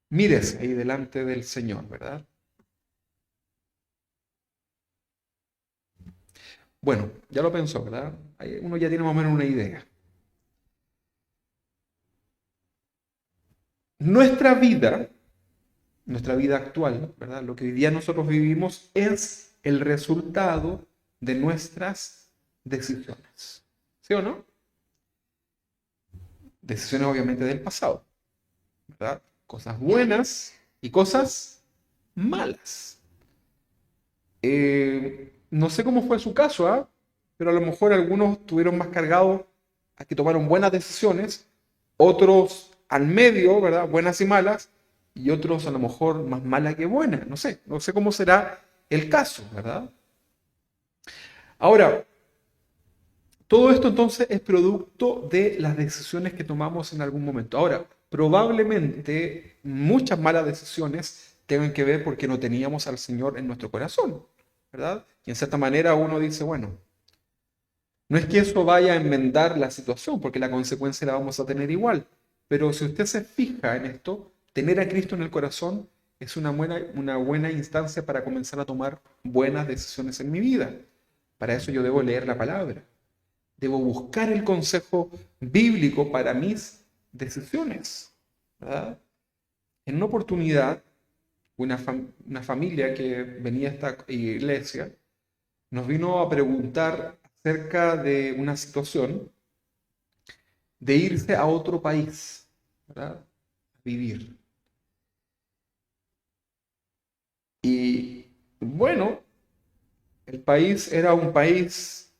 Mírese ahí delante del Señor, ¿verdad? Bueno, ya lo pensó, ¿verdad? Ahí uno ya tiene más o menos una idea. Nuestra vida, nuestra vida actual, ¿verdad? Lo que hoy día nosotros vivimos es el resultado de nuestras decisiones. ¿Sí o no? Decisiones obviamente del pasado, ¿verdad? Cosas buenas y cosas malas. No sé cómo fue su caso, ¿ah? Pero a lo mejor algunos tuvieron más cargados a que tomaron buenas decisiones, otros al medio, ¿verdad? Buenas y malas, y otros a lo mejor más malas que buenas. No sé cómo será el caso, ¿verdad? Ahora, todo esto entonces es producto de las decisiones que tomamos en algún momento. Ahora, probablemente muchas malas decisiones tengan que ver porque no teníamos al Señor en nuestro corazón, ¿verdad? Y en cierta manera uno dice, bueno, no es que eso vaya a enmendar la situación, porque la consecuencia la vamos a tener igual. Pero si usted se fija en esto, tener a Cristo en el corazón es una buena instancia para comenzar a tomar buenas decisiones en mi vida. Para eso yo debo leer la palabra. Debo buscar el consejo bíblico para mis decisiones, ¿verdad? En una oportunidad, una familia que venía a esta iglesia nos vino a preguntar acerca de una situación de irse a otro país, ¿verdad? A vivir. Y bueno, el país era un país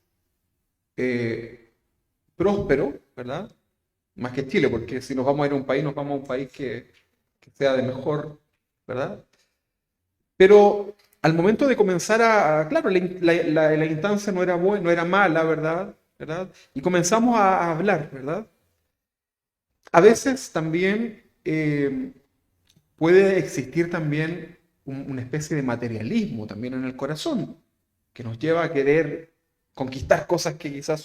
próspero, ¿verdad? Más que Chile, porque si nos vamos a ir a un país, nos vamos a un país que sea de mejor, ¿verdad? Pero al momento de comenzar claro, la instancia no era buena, no era mala, ¿verdad? ¿Verdad? Y comenzamos a hablar, ¿verdad? A veces también puede existir también una especie de materialismo también en el corazón, que nos lleva a querer conquistar cosas que quizás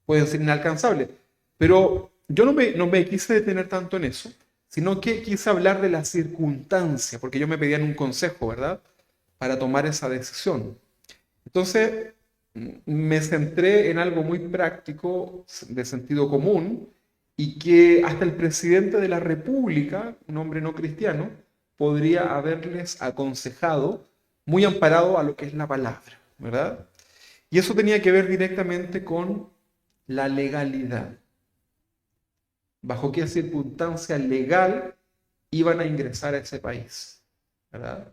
pueden ser inalcanzables. Pero yo no me quise detener tanto en eso, sino que quise hablar de la circunstancia, porque ellos me pedían un consejo, ¿verdad? Para tomar esa decisión. Entonces, me centré en algo muy práctico, de sentido común, y que hasta el presidente de la República, un hombre no cristiano, podría haberles aconsejado, muy amparado a lo que es la palabra, ¿verdad? Y eso tenía que ver directamente con la legalidad. ¿Bajo qué circunstancia legal iban a ingresar a ese país? ¿Verdad?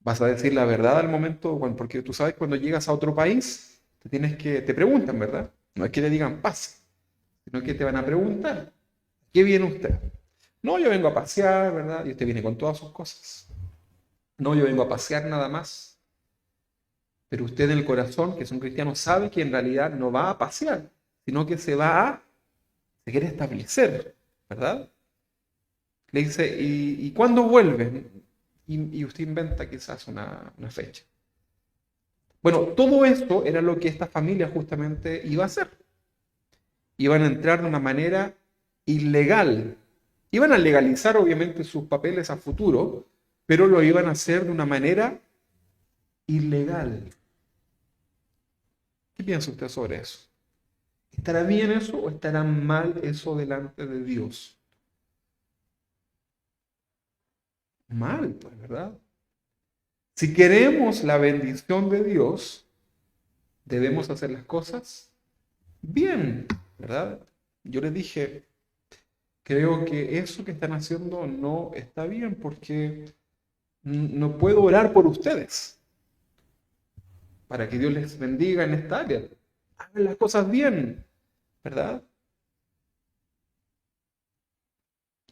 Vas a decir la verdad al momento, porque tú sabes cuando llegas a otro país, te preguntan, ¿verdad? No es que te digan pase, sino que te van a preguntar, ¿qué viene usted? No, yo vengo a pasear, ¿verdad? Y usted viene con todas sus cosas. No, yo vengo a pasear nada más. Pero usted en el corazón, que es un cristiano, sabe que en realidad no va a pasear, sino que se quiere establecer, ¿verdad? Le dice, ¿y cuándo vuelve? Y usted inventa quizás una fecha. Bueno, todo esto era lo que esta familia justamente iba a hacer. Iban a entrar de una manera ilegal. Iban a legalizar obviamente sus papeles a futuro, pero lo iban a hacer de una manera ilegal. ¿Qué piensa usted sobre eso? ¿Estará bien eso o estará mal eso delante de Dios? Mal, pues, ¿verdad? Si queremos la bendición de Dios, debemos hacer las cosas bien, ¿verdad? Yo les dije, creo que eso que están haciendo no está bien porque no puedo orar por ustedes para que Dios les bendiga en esta área. Hagan las cosas bien, ¿verdad?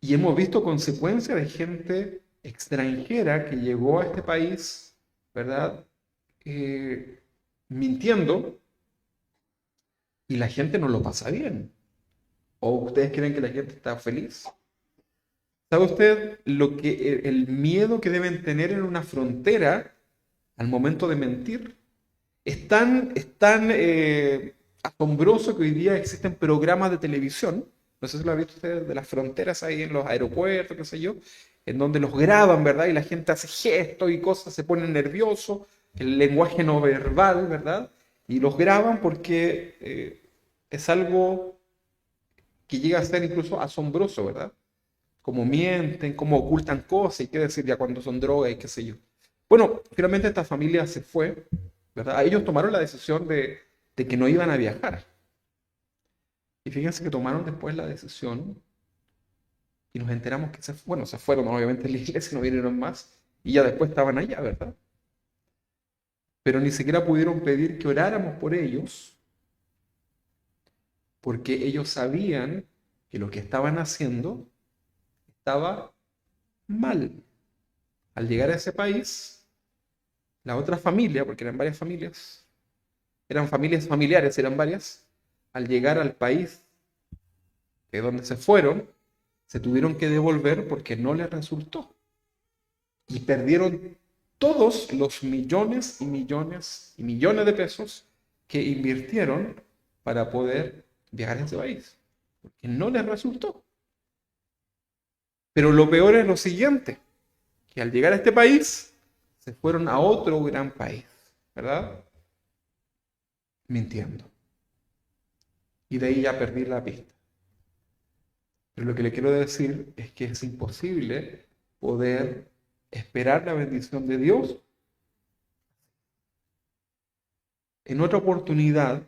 Y hemos visto consecuencias de gente extranjera que llegó a este país, ¿verdad? Eh, mintiendo y la gente no lo pasa bien. ¿O ustedes creen que la gente está feliz? ¿Sabe usted lo que el miedo que deben tener en una frontera al momento de mentir? Es tan asombroso que hoy día existen programas de televisión, no sé si lo ha visto usted, de las fronteras ahí en los aeropuertos, qué sé yo, en donde los graban, ¿verdad? Y la gente hace gestos y cosas, se pone nervioso, el lenguaje no verbal, ¿verdad? Y los graban porque es algo que llega a ser incluso asombroso, ¿verdad? Cómo mienten, cómo ocultan cosas y qué decir ya cuando son drogas y qué sé yo. Bueno, finalmente esta familia se fue, ¿verdad? Ellos tomaron la decisión de que no iban a viajar. Y fíjense que tomaron después la decisión y nos enteramos que bueno, se fueron obviamente de la iglesia, no vinieron más y ya después estaban allá, ¿verdad? Pero ni siquiera pudieron pedir que oráramos por ellos porque ellos sabían que lo que estaban haciendo estaba mal. Al llegar a ese país, la otra familia, porque eran varias familias, eran familias familiares, eran varias, al llegar al país de donde se fueron, se tuvieron que devolver porque no les resultó. Y perdieron todos los millones y millones y millones de pesos que invirtieron para poder viajar a ese país. Porque no les resultó. Pero lo peor es lo siguiente, que al llegar a este país, se fueron a otro gran país, ¿verdad? Mintiendo. Y de ahí ya perdí la pista. Pero lo que le quiero decir es que es imposible poder esperar la bendición de Dios. En otra oportunidad,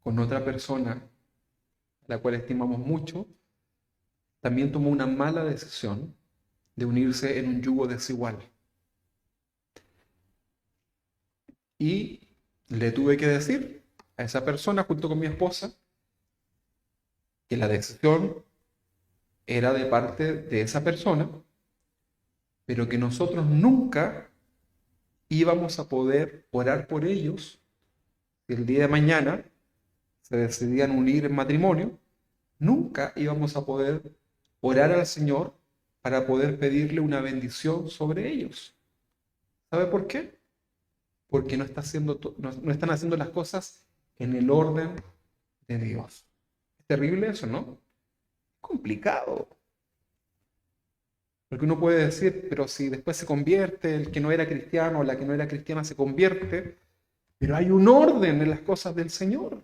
con otra persona, a la cual estimamos mucho, también tomó una mala decisión de unirse en un yugo desigual. Y le tuve que decir a esa persona, junto con mi esposa, que la decisión era de parte de esa persona, pero que nosotros nunca íbamos a poder orar por ellos si el día de mañana se decidían unir en matrimonio, nunca íbamos a poder orar al Señor para poder pedirle una bendición sobre ellos. ¿Sabe por qué? Porque no están haciendo las cosas en el orden de Dios. Es terrible eso, ¿no? Es complicado. Porque uno puede decir, pero si después se convierte, el que no era cristiano o la que no era cristiana se convierte, pero hay un orden en las cosas del Señor.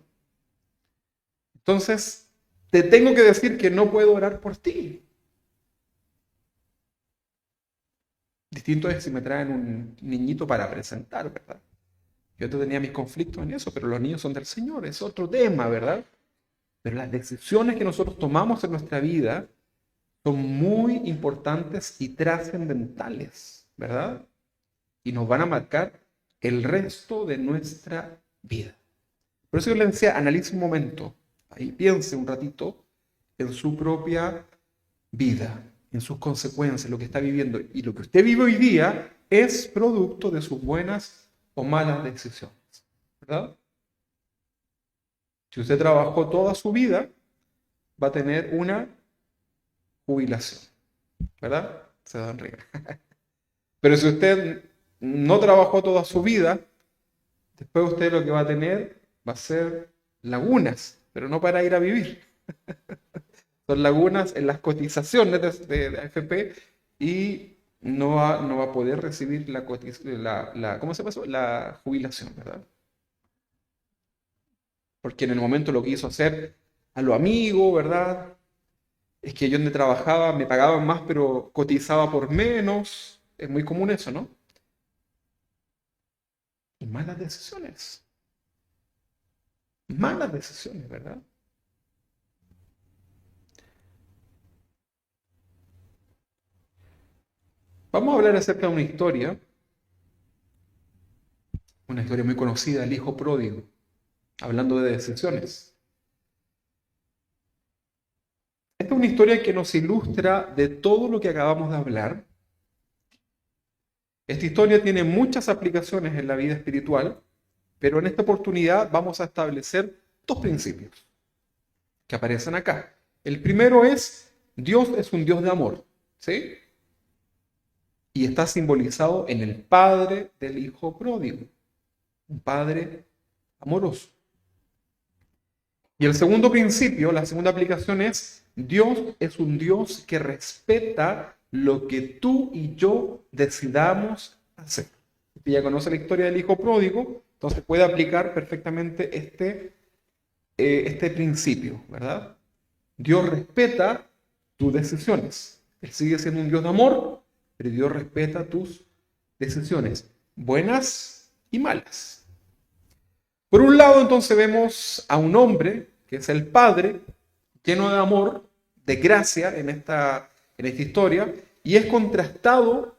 Entonces, te tengo que decir que no puedo orar por ti. Distinto es si me traen un niñito para presentar, ¿verdad? Yo tenía mis conflictos en eso, pero los niños son del Señor, es otro tema, ¿verdad? Pero las decisiones que nosotros tomamos en nuestra vida son muy importantes y trascendentales, ¿verdad? Y nos van a marcar el resto de nuestra vida. Por eso yo le decía, analice un momento, ahí piense un ratito en su propia vida, en sus consecuencias, lo que está viviendo. Y lo que usted vive hoy día es producto de sus buenas o malas decisiones, ¿verdad? Si usted trabajó toda su vida, va a tener una jubilación, ¿verdad? Se dan río. Pero si usted no trabajó toda su vida, después usted lo que va a tener va a ser lagunas, pero no para ir a vivir. Son lagunas en las cotizaciones de AFP y no va a poder recibir ¿cómo se llama eso? La jubilación, ¿verdad? Porque en el momento lo quiso hacer a lo amigo, ¿verdad? Es que yo donde trabajaba me pagaban más, pero cotizaba por menos. Es muy común eso, ¿no? Y malas decisiones. Malas decisiones, ¿verdad? Vamos a hablar acerca de una historia muy conocida, el hijo pródigo, hablando de decisiones. Esta es una historia que nos ilustra de todo lo que acabamos de hablar. Esta historia tiene muchas aplicaciones en la vida espiritual, pero en esta oportunidad vamos a establecer dos principios que aparecen acá. El primero es, Dios es un Dios de amor, ¿sí? Y está simbolizado en el padre del hijo pródigo, un padre amoroso. Y el segundo principio, la segunda aplicación es, Dios es un Dios que respeta lo que tú y yo decidamos hacer. Usted ya conoce la historia del hijo pródigo, entonces puede aplicar perfectamente este principio, ¿verdad? Dios respeta tus decisiones. Él sigue siendo un Dios de amor, pero Dios respeta tus decisiones, buenas y malas. Por un lado, entonces vemos a un hombre, que es el padre, lleno de amor, de gracia en esta historia, y es contrastado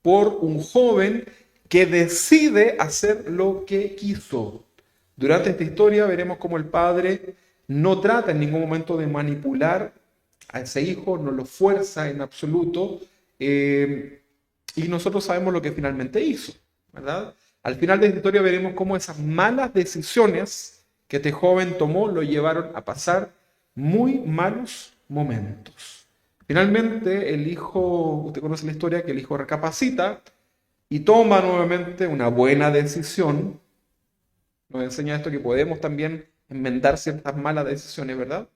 por un joven que decide hacer lo que quiso. Durante esta historia veremos cómo el padre no trata en ningún momento de manipular a ese hijo, no lo fuerza en absoluto, y nosotros sabemos lo que finalmente hizo, ¿verdad? Al final de esta historia veremos cómo esas malas decisiones que este joven tomó lo llevaron a pasar muy malos momentos. Finalmente, el hijo, usted conoce la historia, que el hijo recapacita y toma nuevamente una buena decisión. Nos enseña esto que podemos también enmendar ciertas malas decisiones, ¿verdad?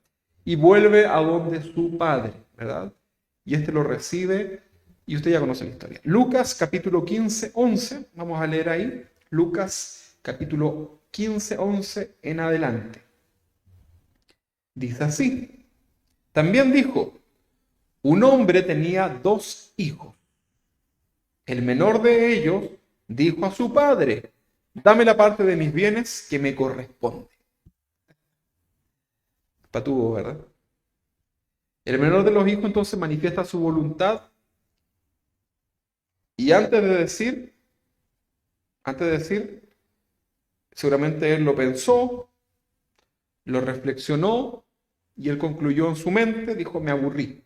Y vuelve a donde su padre, ¿verdad? Y este lo recibe y usted ya conoce la historia. Lucas capítulo 15, 11, vamos a leer ahí. Lucas capítulo 15, 11 en adelante. Dice así. También dijo, un hombre tenía dos hijos. El menor de ellos dijo a su padre, dame la parte de mis bienes que me corresponde. Patuvo, ¿verdad? El menor de los hijos entonces manifiesta su voluntad y antes de decir, seguramente él lo pensó, lo reflexionó y él concluyó en su mente, dijo, me aburrí.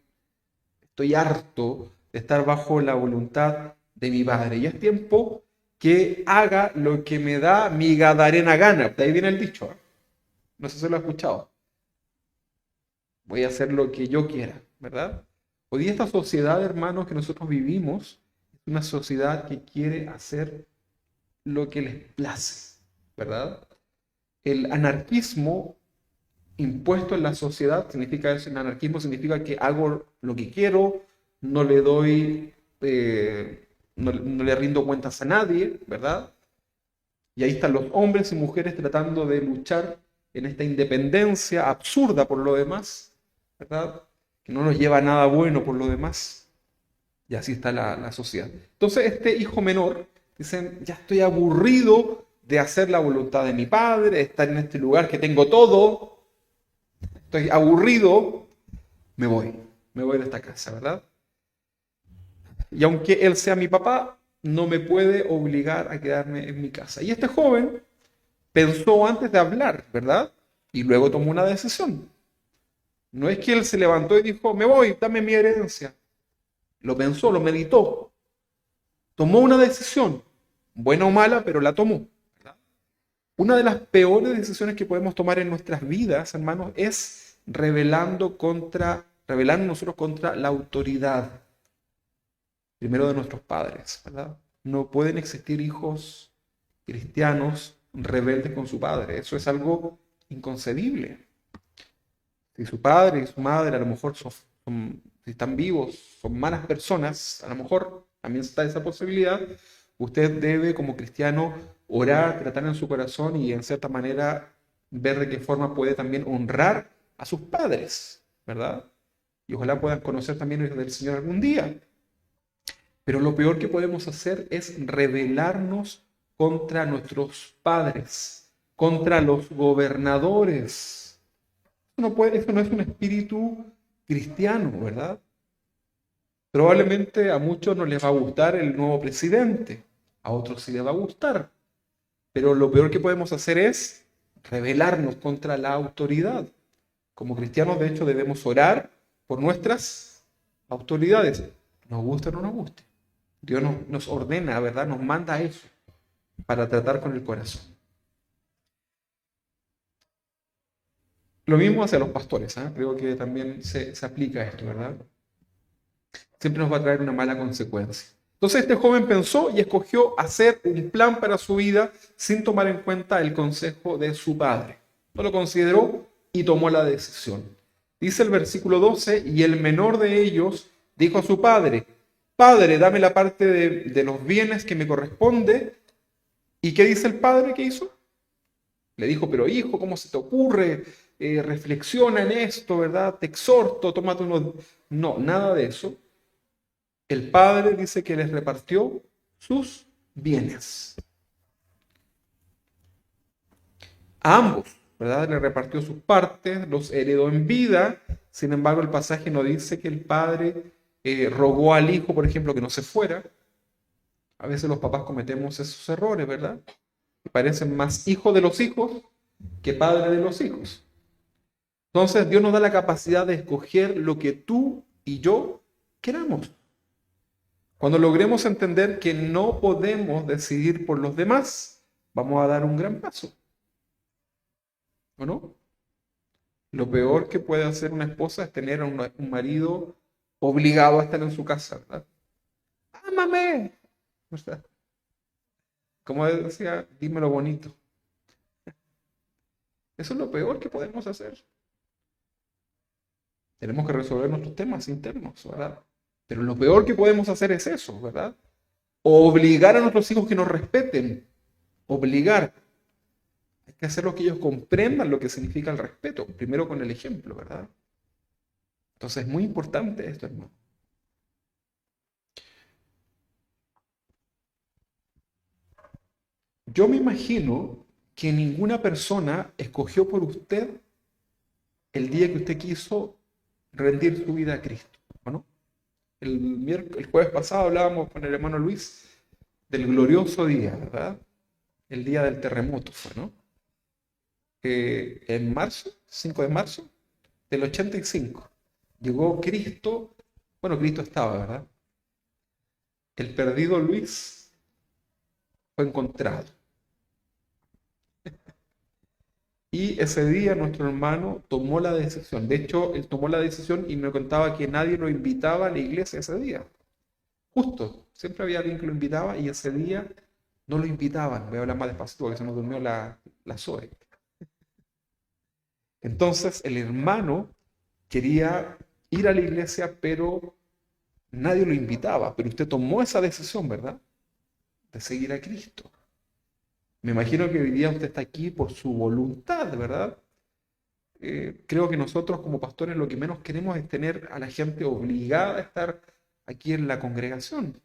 Estoy harto de estar bajo la voluntad de mi padre. Y es tiempo que haga lo que me da mi gadarena gana. De ahí viene el dicho. No sé si lo ha escuchado. Voy a hacer lo que yo quiera, ¿verdad? Hoy día esta sociedad, hermanos, que nosotros vivimos, es una sociedad que quiere hacer lo que les place, ¿verdad? El anarquismo impuesto en la sociedad significa eso, el anarquismo significa que hago lo que quiero, no le doy, no le rindo cuentas a nadie, ¿verdad? Y ahí están los hombres y mujeres tratando de luchar en esta independencia absurda por lo demás, ¿verdad? Que no nos lleva a nada bueno por lo demás. Y así está la sociedad. Entonces este hijo menor, dicen, ya estoy aburrido de hacer la voluntad de mi padre, de estar en este lugar que tengo todo, estoy aburrido, me voy de esta casa, ¿verdad? Y aunque él sea mi papá, no me puede obligar a quedarme en mi casa. Y este joven pensó antes de hablar, ¿verdad? Y luego tomó una decisión. No es que él se levantó y dijo, me voy, dame mi herencia. Lo pensó, lo meditó. Tomó una decisión, buena o mala, pero la tomó. ¿Verdad? Una de las peores decisiones que podemos tomar en nuestras vidas, hermanos, es rebelarnos nosotros contra la autoridad, primero de nuestros padres, ¿verdad? No pueden existir hijos cristianos rebeldes con su padre. Eso es algo inconcebible. Si su padre y su madre a lo mejor si están vivos, son malas personas, a lo mejor también está esa posibilidad, usted debe como cristiano orar, tratar en su corazón y en cierta manera ver de qué forma puede también honrar a sus padres, ¿verdad? Y ojalá puedan conocer también del Señor algún día. Pero lo peor que podemos hacer es rebelarnos contra nuestros padres, contra los gobernadores. Eso no es un espíritu cristiano, ¿verdad? Probablemente a muchos no les va a gustar el nuevo presidente, a otros sí les va a gustar. Pero lo peor que podemos hacer es rebelarnos contra la autoridad. Como cristianos, de hecho, debemos orar por nuestras autoridades, nos guste o no nos guste. Dios nos ordena, ¿verdad? Nos manda eso para tratar con el corazón. Lo mismo hacia los pastores, ¿eh? Creo que también se aplica esto, ¿verdad? Siempre nos va a traer una mala consecuencia. Entonces este joven pensó y escogió hacer un plan para su vida sin tomar en cuenta el consejo de su padre. No lo consideró y tomó la decisión. Dice el versículo 12, y el menor de ellos dijo a su padre, Padre, dame la parte de los bienes que me corresponde. ¿Y qué dice el padre que hizo? Le dijo, pero hijo, ¿cómo se te ocurre? Reflexiona en esto, ¿verdad? Te exhorto, tómate unos... No, nada de eso. El padre dice que les repartió sus bienes. A ambos, ¿verdad? Le repartió sus partes, los heredó en vida. Sin embargo, el pasaje no dice que el padre rogó al hijo, por ejemplo, que no se fuera. A veces los papás cometemos esos errores, ¿verdad? Que parecen más hijo de los hijos que padre de los hijos. Entonces, Dios nos da la capacidad de escoger lo que tú y yo queramos. Cuando logremos entender que no podemos decidir por los demás, vamos a dar un gran paso. ¿O no? Lo peor que puede hacer una esposa es tener a un marido obligado a estar en su casa, ¿verdad? ¡Ámame! ¿Verdad? Como decía, dime lo bonito. Eso es lo peor que podemos hacer. Tenemos que resolver nuestros temas internos, ¿verdad? Pero lo peor que podemos hacer es eso, ¿verdad? Obligar a nuestros hijos que nos respeten. Obligar. Hay que hacer lo que ellos comprendan lo que significa el respeto. Primero con el ejemplo, ¿verdad? Entonces es muy importante esto, hermano. Yo me imagino que ninguna persona escogió por usted el día que usted quiso rendir su vida a Cristo, ¿no? El jueves pasado hablábamos con el hermano Luis del glorioso día, ¿verdad? El día del terremoto fue, ¿no? En marzo, 5 de marzo del 85, llegó Cristo, bueno, Cristo estaba, ¿verdad? El perdido Luis fue encontrado. Y ese día nuestro hermano tomó la decisión. De hecho, él tomó la decisión y me contaba que nadie lo invitaba a la iglesia ese día. Justo, siempre había alguien que lo invitaba y ese día no lo invitaban. Voy a hablar más despacio porque se nos durmió la Zoe. Entonces el hermano quería ir a la iglesia, pero nadie lo invitaba, pero usted tomó esa decisión, ¿verdad? De seguir a Cristo. Me imagino que hoy día usted está aquí por su voluntad, ¿verdad? Creo que nosotros como pastores lo que menos queremos es tener a la gente obligada a estar aquí en la congregación.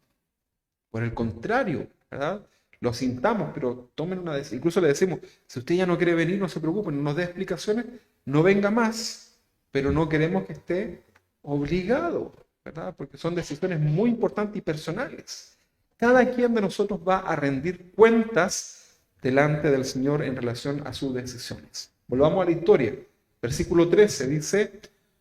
Por el contrario, ¿verdad? Lo sintamos, pero tomen una decisión. Incluso le decimos, si usted ya no quiere venir, no se preocupe, no nos dé explicaciones, no venga más, pero no queremos que esté obligado, ¿verdad? Porque son decisiones muy importantes y personales. Cada quien de nosotros va a rendir cuentas delante del Señor en relación a sus decisiones. Volvamos a la historia. Versículo 13 dice,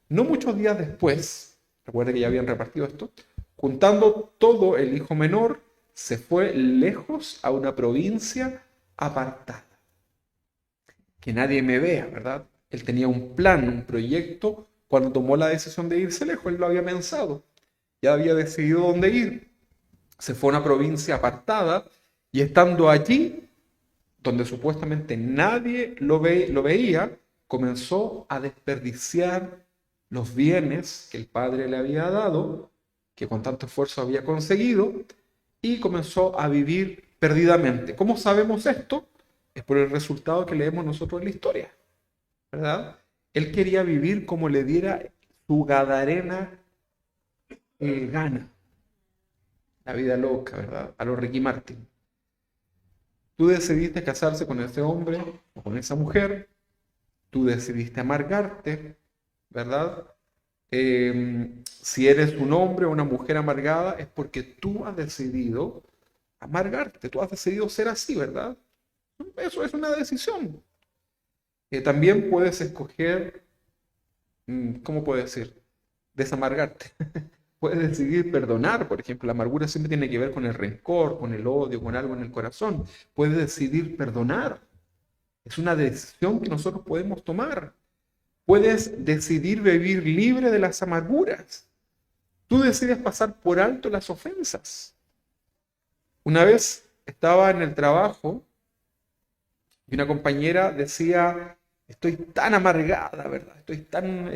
no muchos días después, recuerde que ya habían repartido esto, juntando todo el hijo menor, se fue lejos a una provincia apartada. Que nadie me vea, ¿verdad? Él tenía un plan, un proyecto, cuando tomó la decisión de irse lejos, él lo había pensado, ya había decidido dónde ir. Se fue a una provincia apartada y estando allí, donde supuestamente nadie lo veía, comenzó a desperdiciar los bienes que el padre le había dado, que con tanto esfuerzo había conseguido, y comenzó a vivir perdidamente. ¿Cómo sabemos esto? Es por el resultado que leemos nosotros en la historia, ¿verdad? Él quería vivir como le diera su gadarena gana, la vida loca, ¿verdad? A lo Ricky Martin. Tú decidiste casarse con ese hombre o con esa mujer, tú decidiste amargarte, ¿verdad? Si eres un hombre o una mujer amargada, es porque tú has decidido amargarte, tú has decidido ser así, ¿verdad? Eso es una decisión. También puedes escoger, ¿cómo puedo decir? Desamargarte. Puedes decidir perdonar, por ejemplo. La amargura siempre tiene que ver con el rencor, con el odio, con algo en el corazón. Puedes decidir perdonar. Es una decisión que nosotros podemos tomar. Puedes decidir vivir libre de las amarguras. Tú decides pasar por alto las ofensas. Una vez estaba en el trabajo y una compañera decía, estoy tan amargada, ¿verdad? Estoy tan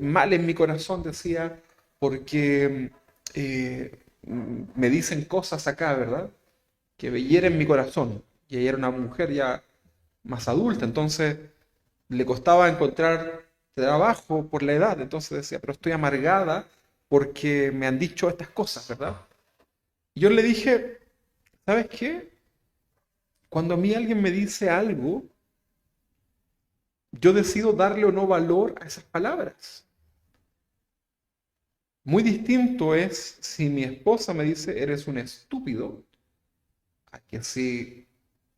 mal en mi corazón, decía, porque me dicen cosas acá, ¿verdad? Que hieren mi corazón. Y ella era una mujer ya más adulta, entonces le costaba encontrar trabajo por la edad, entonces decía, pero estoy amargada porque me han dicho estas cosas, ¿verdad? Y yo le dije, ¿sabes qué? Cuando a mí alguien me dice algo, yo decido darle o no valor a esas palabras. Muy distinto es si mi esposa me dice, eres un estúpido, a que si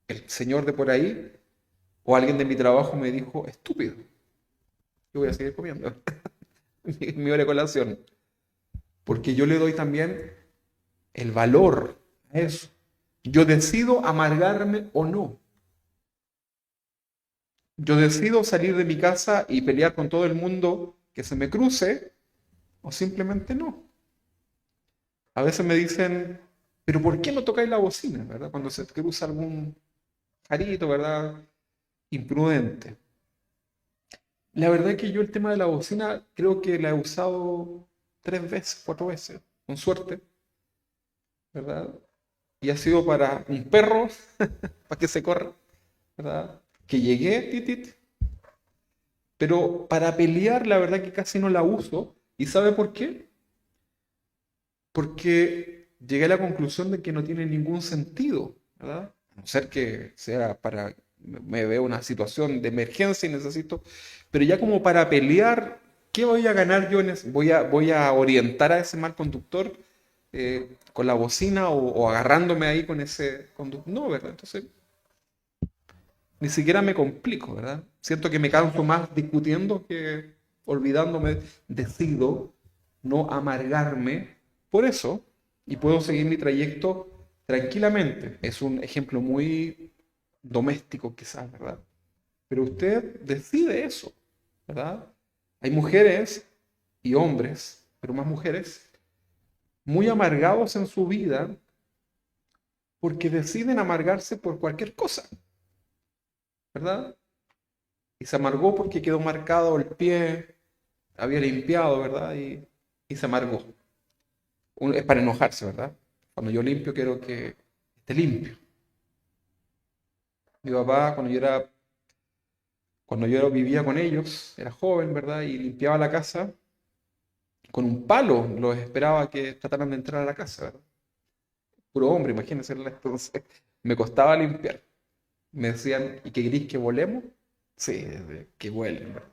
el señor de por ahí o alguien de mi trabajo me dijo, estúpido. Yo voy a seguir comiendo mi hora de colación. Porque yo le doy también el valor a eso. Yo decido amargarme o no. Yo decido salir de mi casa y pelear con todo el mundo que se me cruce o simplemente no. A veces me dicen, pero ¿por qué no tocáis la bocina, verdad? Cuando se te cruza algún jarito, ¿verdad? Imprudente. La verdad es que yo el tema de la bocina creo que la he usado 3 veces, 4 veces, con suerte, ¿verdad? Y ha sido para un perro, para que se corra, ¿verdad? Que llegué, titit, pero para pelear la verdad que casi no la uso. ¿Y sabe por qué? Porque llegué a la conclusión de que no tiene ningún sentido, ¿verdad? A no ser que sea para, me veo una situación de emergencia y necesito, pero ya como para pelear, ¿qué voy a ganar yo en eso? ¿Voy a orientar a ese mal conductor con la bocina o agarrándome ahí con ese conductor? No, ¿verdad? Entonces, ni siquiera me complico, ¿verdad? Siento que me canso más discutiendo que olvidándome. Decido no amargarme por eso y puedo seguir mi trayecto tranquilamente. Es un ejemplo muy doméstico quizás, ¿verdad? Pero usted decide eso, ¿verdad? Hay mujeres y hombres, pero más mujeres, muy amargados en su vida porque deciden amargarse por cualquier cosa, ¿verdad? Y se amargó porque quedó marcado el pie, había limpiado, ¿verdad? Y se amargó. Es para enojarse, ¿verdad? Cuando yo limpio, quiero que esté limpio. Mi papá, cuando yo vivía con ellos, era joven, ¿verdad? Y limpiaba la casa, con un palo los esperaba que trataran de entrar a la casa, ¿verdad? Puro hombre, imagínense. Entonces, me costaba limpiar. Me decían, ¿y qué querís que volemos? Sí, que vuelen, ¿verdad?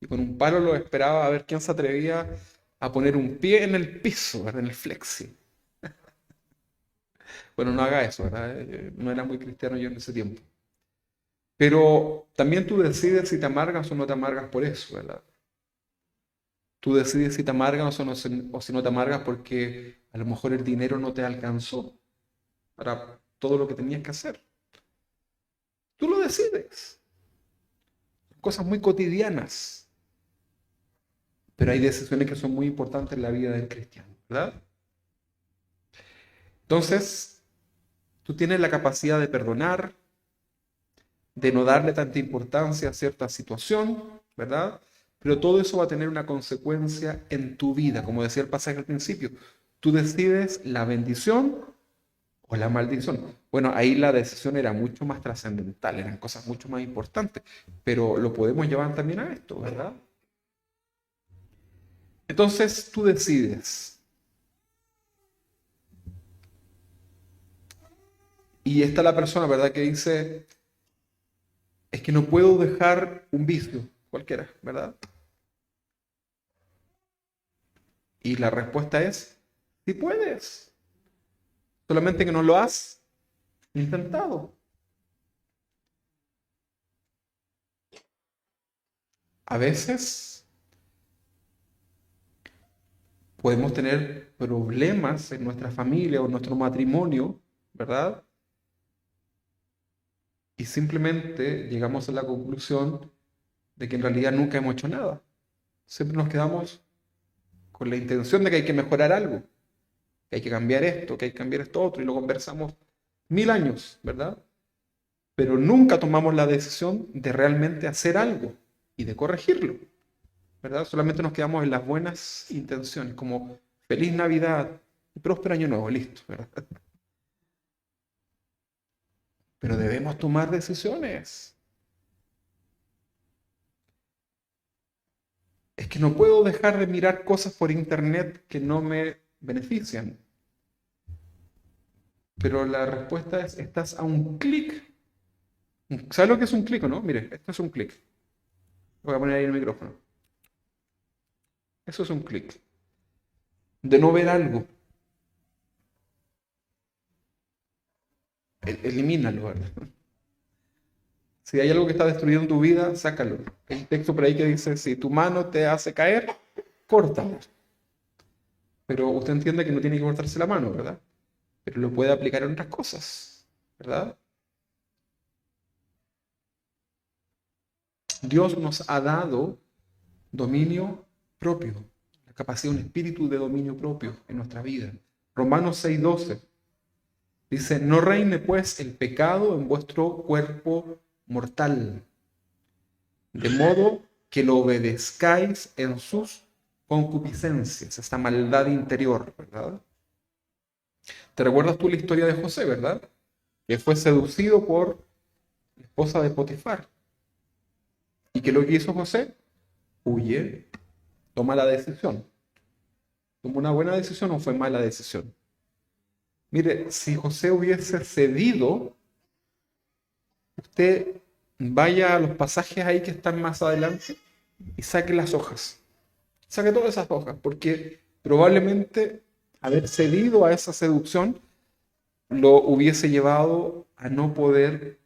Y con un palo los esperaba a ver quién se atrevía a poner un pie en el piso, ¿verdad? En el flexi. Bueno, no haga eso, ¿verdad? No era muy cristiano yo en ese tiempo. Pero también tú decides si te amargas o no te amargas por eso, ¿verdad? Tú decides si te amargas o si no te amargas porque a lo mejor el dinero no te alcanzó para todo lo que tenías que hacer. Tú lo decides. Cosas muy cotidianas, pero hay decisiones que son muy importantes en la vida del cristiano, ¿verdad? Entonces, tú tienes la capacidad de perdonar, de no darle tanta importancia a cierta situación, ¿verdad? Pero todo eso va a tener una consecuencia en tu vida, como decía el pasaje al principio. Tú decides la bendición o la maldición. Bueno, ahí la decisión era mucho más trascendental, eran cosas mucho más importantes, pero lo podemos llevar también a esto, ¿verdad? Entonces tú decides. Y está la persona, ¿verdad? Que dice, es que no puedo dejar un vicio, cualquiera, ¿verdad? Y la respuesta es, sí puedes, solamente que no lo has intentado. A veces podemos tener problemas en nuestra familia o en nuestro matrimonio, ¿verdad? Y simplemente llegamos a la conclusión de que en realidad nunca hemos hecho nada. Siempre nos quedamos con la intención de que hay que mejorar algo, que hay que cambiar esto, que hay que cambiar esto otro, y lo conversamos 1000 años, ¿verdad? Pero nunca tomamos la decisión de realmente hacer algo y de corregirlo, ¿verdad? Solamente nos quedamos en las buenas intenciones, como feliz Navidad y próspero año nuevo, listo, ¿verdad? Pero debemos tomar decisiones. Es que no puedo dejar de mirar cosas por internet que no me benefician. Pero la respuesta es, estás a un clic. ¿Sabes lo que es un clic o no? Mire, esto es un clic. Voy a poner ahí el micrófono. Eso es un clic. De no ver algo, elimínalo, ¿verdad? Si hay algo que está destruyendo tu vida, sácalo. Hay un texto por ahí que dice, si tu mano te hace caer, córtalo. Pero usted entiende que no tiene que cortarse la mano, ¿verdad? Pero lo puede aplicar en otras cosas, ¿verdad? Dios nos ha dado dominio propio, la capacidad, un espíritu de dominio propio en nuestra vida. Romanos 6:12 dice, no reine pues el pecado en vuestro cuerpo mortal, de modo que lo obedezcáis en sus concupiscencias, esta maldad interior, ¿verdad? ¿Te recuerdas tú la historia de José, verdad? Que fue seducido por la esposa de Potifar. ¿Y qué es lo que hizo José? Huye, toma la decisión. ¿Tomó una buena decisión o fue mala decisión? Mire, si José hubiese cedido, usted vaya a los pasajes ahí que están más adelante y saque las hojas. Saque todas esas hojas, porque probablemente haber cedido a esa seducción lo hubiese llevado a no poder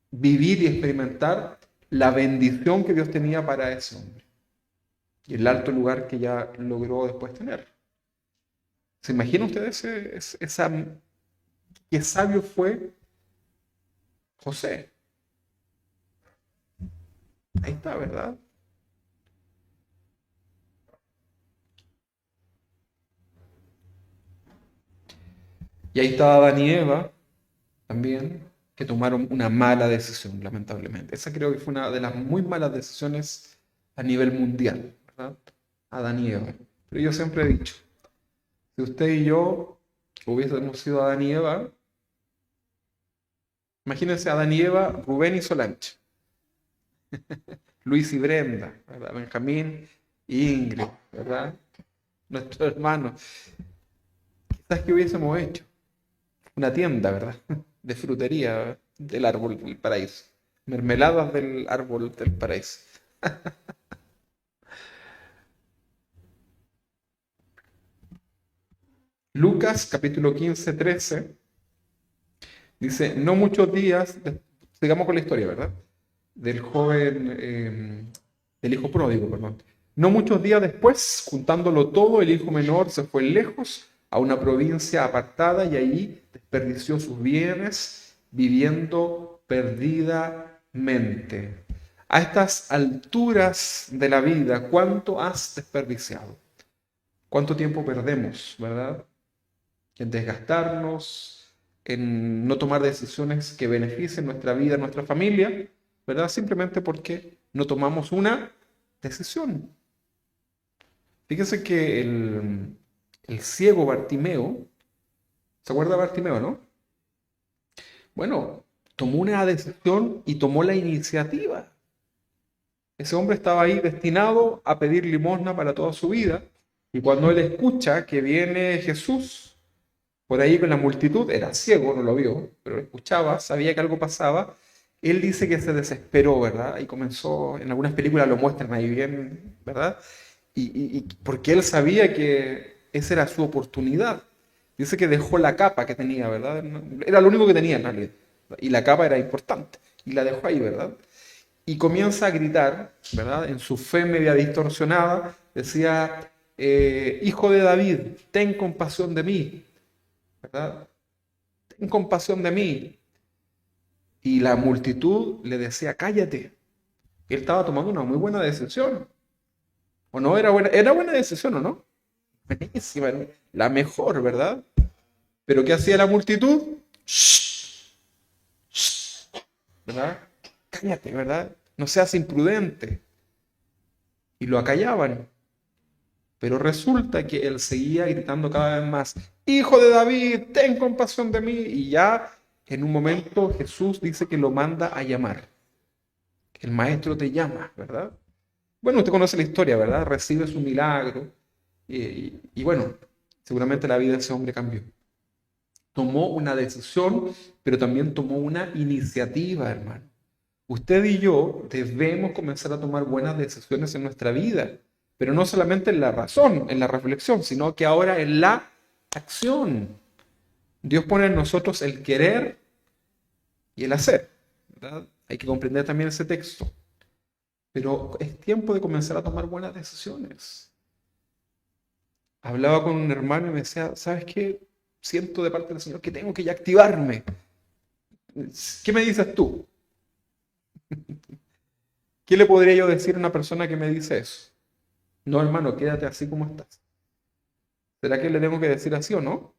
vivir y experimentar la bendición que Dios tenía para ese hombre y el alto lugar que ya logró después tener. ¿Se imagina usted qué sabio fue José? Ahí está, ¿verdad? Y ahí estaba Adán y Eva también, que tomaron una mala decisión, lamentablemente. Esa creo que fue una de las muy malas decisiones a nivel mundial, ¿verdad? Adán y Eva. Pero yo siempre he dicho, Si usted y yo hubiésemos sido Adán y Eva, imagínense Adán y Eva, Rubén y Solange, Luis y Brenda, ¿verdad? Benjamín y Ingrid, ¿verdad? Nuestros hermanos. Quizás que hubiésemos hecho una tienda, ¿verdad? De frutería del árbol del paraíso. Mermeladas del árbol del paraíso. Lucas capítulo 15, 13 dice, no muchos días, sigamos con la historia, ¿verdad? Del joven, del hijo pródigo, perdón. No muchos días después, juntándolo todo, el hijo menor se fue lejos a una provincia apartada y allí desperdició sus bienes viviendo perdidamente. A estas alturas de la vida, ¿cuánto has desperdiciado? ¿Cuánto tiempo perdemos, verdad? En desgastarnos, en no tomar decisiones que beneficien nuestra vida, nuestra familia, ¿verdad? Simplemente porque no tomamos una decisión. Fíjense que el ciego Bartimeo, ¿se acuerda de Bartimeo, no? Bueno, tomó una decisión y tomó la iniciativa. Ese hombre estaba ahí destinado a pedir limosna para toda su vida. Y cuando él escucha que viene Jesús, por ahí con la multitud, era ciego, no lo vio, pero escuchaba, sabía que algo pasaba. Él dice que se desesperó, ¿verdad? Y comenzó, en algunas películas lo muestran ahí bien, ¿verdad? Y porque él sabía que esa era su oportunidad. Dice que dejó la capa que tenía, ¿verdad? Era lo único que tenía en realidad. Y la capa era importante. Y la dejó ahí, ¿verdad? Y comienza a gritar, ¿verdad? En su fe media distorsionada, decía, Hijo de David, ten compasión de mí, ¿verdad? Ten compasión de mí. Y la multitud le decía, cállate. Él estaba tomando una muy buena decisión. ¿O no era buena decisión o no? Buenísima, la mejor, ¿verdad? Pero ¿qué hacía la multitud? Shh, shh, ¿verdad? Cállate, ¿verdad? No seas imprudente. Y lo acallaban. Pero resulta que él seguía gritando cada vez más, Hijo de David, ten compasión de mí. Y ya en un momento Jesús dice que lo manda a llamar. El maestro te llama, ¿verdad? Bueno, usted conoce la historia, ¿verdad? Recibe su milagro. Y bueno, seguramente la vida de ese hombre cambió. Tomó una decisión, pero también tomó una iniciativa, hermano. Usted y yo debemos comenzar a tomar buenas decisiones en nuestra vida, pero no solamente en la razón, en la reflexión, sino que ahora en la acción. Dios pone en nosotros el querer y el hacer, ¿verdad? Hay que comprender también ese texto. Pero es tiempo de comenzar a tomar buenas decisiones. Hablaba con un hermano y me decía, ¿sabes qué? Siento de parte del Señor que tengo que ya activarme. ¿Qué me dices tú? ¿Qué le podría yo decir a una persona que me dice eso? No, hermano, quédate así como estás. ¿Será que le tengo que decir así o no?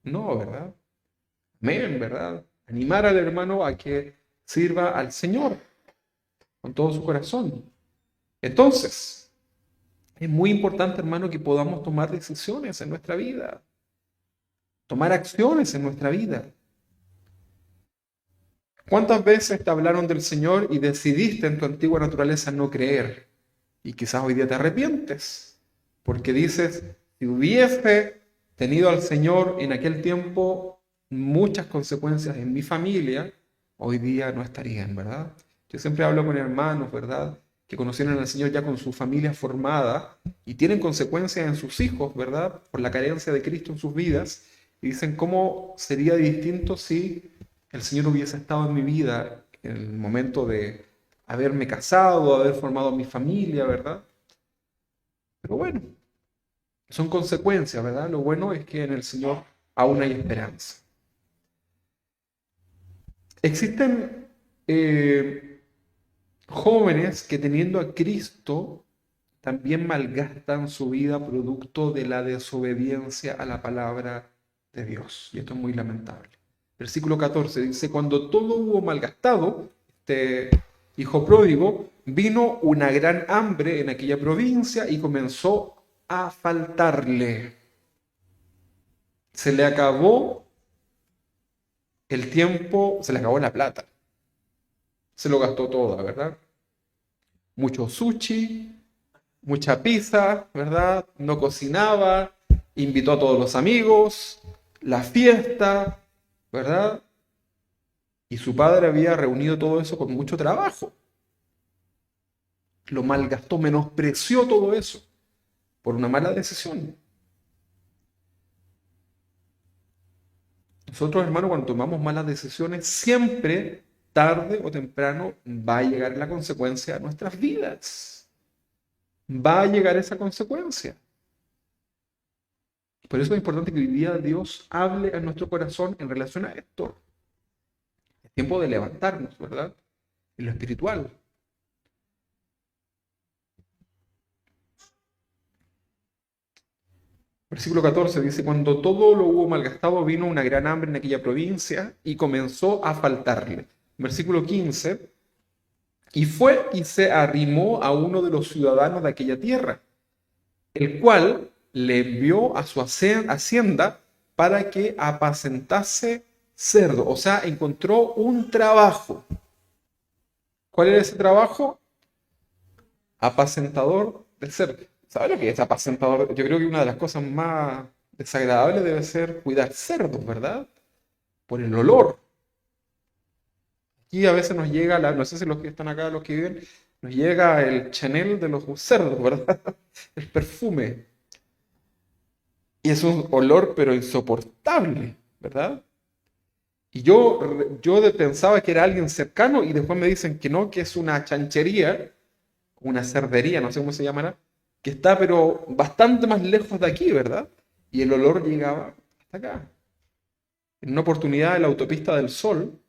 No, ¿verdad? Amén, ¿verdad? Animar al hermano a que sirva al Señor con todo su corazón. Entonces, es muy importante, hermano, que podamos tomar decisiones en nuestra vida, tomar acciones en nuestra vida. ¿Cuántas veces te hablaron del Señor y decidiste en tu antigua naturaleza no creer? Y quizás hoy día te arrepientes, porque dices, si hubiese tenido al Señor en aquel tiempo muchas consecuencias en mi familia, hoy día no estarían, ¿verdad? Yo siempre hablo con hermanos, ¿verdad? Que conocieron al Señor ya con su familia formada y tienen consecuencias en sus hijos, ¿verdad? Por la carencia de Cristo en sus vidas. Y dicen, ¿cómo sería distinto si el Señor hubiese estado en mi vida en el momento de haberme casado, haber formado mi familia, ¿verdad? Pero bueno, son consecuencias, ¿verdad? Lo bueno es que en el Señor aún hay esperanza. Existen jóvenes que teniendo a Cristo también malgastan su vida producto de la desobediencia a la palabra de Dios. Y esto es muy lamentable. Versículo 14 dice, cuando todo hubo malgastado, este hijo pródigo, vino una gran hambre en aquella provincia y comenzó a faltarle. Se le acabó el tiempo, se le acabó la plata. Se lo gastó toda, ¿verdad? Mucho sushi, mucha pizza, ¿verdad? No cocinaba, invitó a todos los amigos, la fiesta, ¿verdad? Y su padre había reunido todo eso con mucho trabajo. Lo malgastó, menospreció todo eso por una mala decisión. Nosotros, hermanos, cuando tomamos malas decisiones, siempre, tarde o temprano, va a llegar la consecuencia a nuestras vidas. Va a llegar esa consecuencia. Por eso es importante que hoy día Dios hable a nuestro corazón en relación a esto. Es tiempo de levantarnos, ¿verdad? En lo espiritual. Versículo 14 dice, cuando todo lo hubo malgastado, vino una gran hambre en aquella provincia y comenzó a faltarle. Versículo 15, y fue y se arrimó a uno de los ciudadanos de aquella tierra, el cual le envió a su hacienda para que apacentase cerdo. O sea, encontró un trabajo. ¿Cuál era ese trabajo? Apacentador de cerdo. ¿Sabes lo que es apacentador? Yo creo que una de las cosas más desagradables debe ser cuidar cerdos, ¿verdad? Por el olor. Aquí a veces nos llega, no sé si los que están acá, los que viven, nos llega el Chanel de los cerdos, ¿verdad? El perfume. Y es un olor pero insoportable, ¿verdad? Y yo pensaba que era alguien cercano y después me dicen que no, que es una chanchería, una cerdería, no sé cómo se llamará, que está pero bastante más lejos de aquí, ¿verdad? Y el olor llegaba hasta acá. En una oportunidad en la autopista del Sol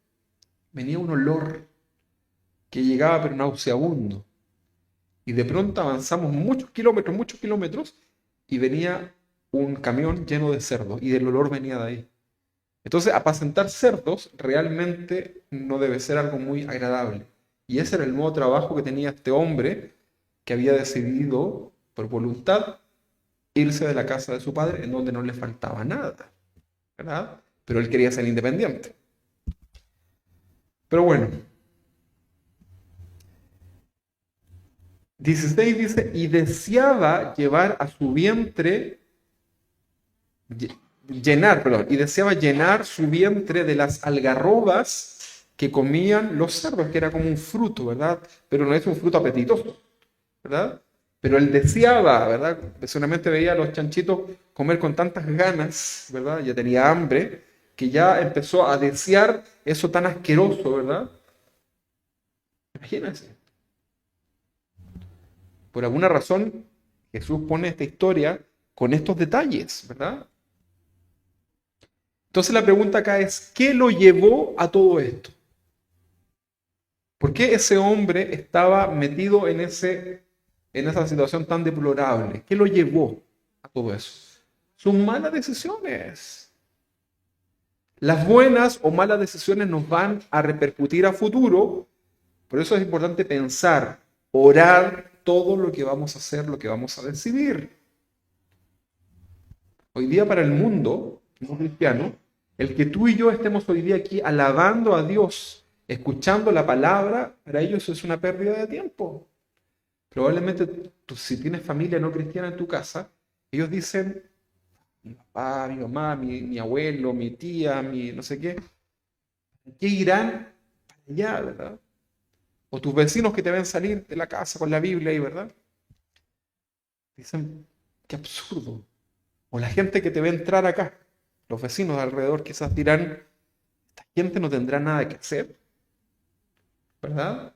venía un olor que llegaba pero nauseabundo. Y de pronto avanzamos muchos kilómetros, y venía un camión lleno de cerdos y el olor venía de ahí. Entonces, apacentar cerdos realmente no debe ser algo muy agradable. Y ese era el nuevo trabajo que tenía este hombre que había decidido, por voluntad, irse de la casa de su padre en donde no le faltaba nada, ¿verdad? Pero él quería ser independiente. Pero bueno, 16 dice, y deseaba llevar a su vientre, y deseaba llenar su vientre de las algarrobas que comían los cerdos, que era como un fruto, ¿verdad? Pero no es un fruto apetitoso, ¿verdad? Pero él deseaba, ¿verdad? Seguramente veía a los chanchitos comer con tantas ganas, ¿verdad? Ya tenía hambre, que ya empezó a desear eso tan asqueroso, ¿verdad? Imagínense. Por alguna razón, Jesús pone esta historia con estos detalles, ¿verdad? Entonces la pregunta acá es, ¿qué lo llevó a todo esto? ¿Por qué ese hombre estaba metido en esa situación tan deplorable? ¿Qué lo llevó a todo eso? Sus malas decisiones. Las buenas o malas decisiones nos van a repercutir a futuro. Por eso es importante pensar, orar todo lo que vamos a hacer, lo que vamos a decidir. Hoy día para el mundo no cristiano, el que tú y yo estemos hoy día aquí alabando a Dios, escuchando la palabra, para ellos es una pérdida de tiempo. Probablemente tú, si tienes familia no cristiana en tu casa, ellos dicen, mi papá, mi mamá, mi abuelo, mi tía, mi no sé qué, ¿qué irán para allá, verdad? O tus vecinos que te ven salir de la casa con la Biblia ahí, ¿verdad? Dicen, qué absurdo. O la gente que te ve entrar acá, los vecinos de alrededor quizás dirán, esta gente no tendrá nada que hacer, ¿verdad?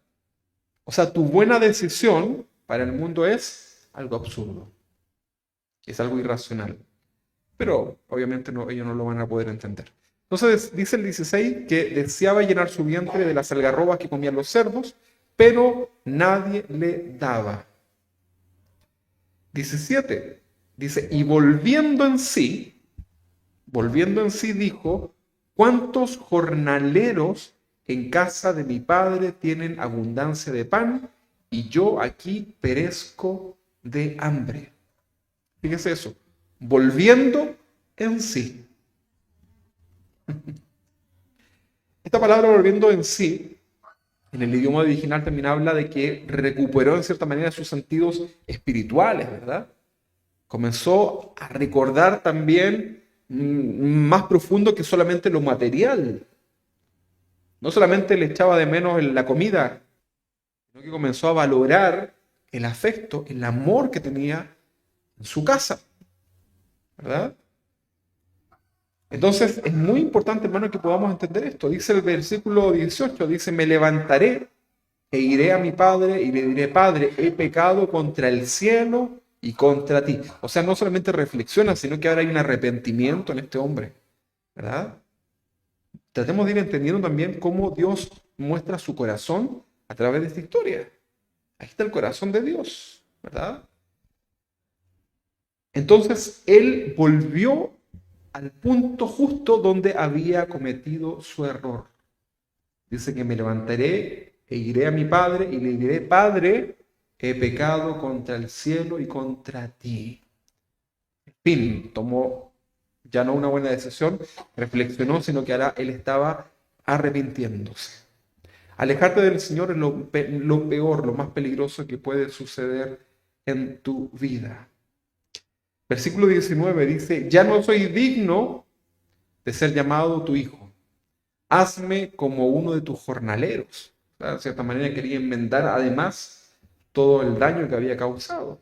O sea, tu buena decisión para el mundo es algo absurdo, es algo irracional. Pero obviamente ellos no lo van a poder entender. Entonces dice el 16 que deseaba llenar su vientre de las algarrobas que comían los cerdos, pero nadie le daba. 17 dice, y volviendo en sí dijo, ¿cuántos jornaleros en casa de mi padre tienen abundancia de pan y yo aquí perezco de hambre? Fíjese eso, volviendo en sí. Esta palabra volviendo en sí, en el idioma original también habla de que recuperó en cierta manera sus sentidos espirituales, ¿verdad? Comenzó a recordar también más profundo que solamente lo material. No solamente le echaba de menos en la comida, sino que comenzó a valorar el afecto, el amor que tenía en su casa, ¿verdad? Entonces es muy importante, hermano, que podamos entender esto. Dice el versículo 18, dice, me levantaré e iré a mi padre y le diré, Padre, he pecado contra el cielo y contra ti. O sea, no solamente reflexiona, sino que ahora hay un arrepentimiento en este hombre, ¿verdad? Tratemos de ir entendiendo también cómo Dios muestra su corazón a través de esta historia. Ahí está el corazón de Dios, ¿verdad? Entonces, él volvió al punto justo donde había cometido su error. Dice que me levantaré e iré a mi padre y le diré, Padre, he pecado contra el cielo y contra ti. En fin, tomó ya no una buena decisión, reflexionó, sino que ahora él estaba arrepintiéndose. Alejarte del Señor es lo peor, lo más peligroso que puede suceder en tu vida. Versículo 19 dice, ya no soy digno de ser llamado tu hijo. Hazme como uno de tus jornaleros. O sea, de cierta manera quería enmendar además todo el daño que había causado.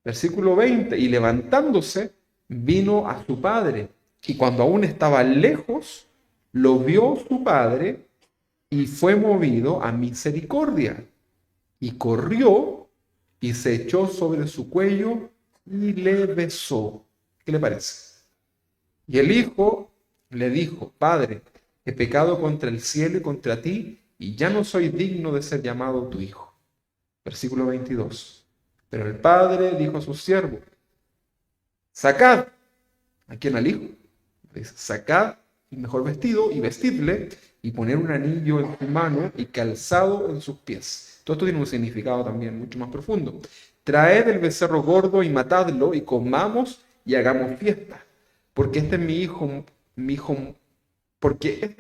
Versículo 20, y levantándose, vino a su padre. Y cuando aún estaba lejos, lo vio su padre y fue movido a misericordia. Y corrió y se echó sobre su cuello y le besó. ¿Qué le parece? Y el hijo le dijo, Padre, he pecado contra el cielo y contra ti, y ya no soy digno de ser llamado tu hijo. Versículo 22. Pero el padre dijo a su siervo, sacad, ¿a quién? Al hijo. Dice, sacad el mejor vestido y vestidle, y poner un anillo en su mano y calzado en sus pies. Todo esto tiene un significado también mucho más profundo. Traed el becerro gordo y matadlo, y comamos y hagamos fiesta. Porque este es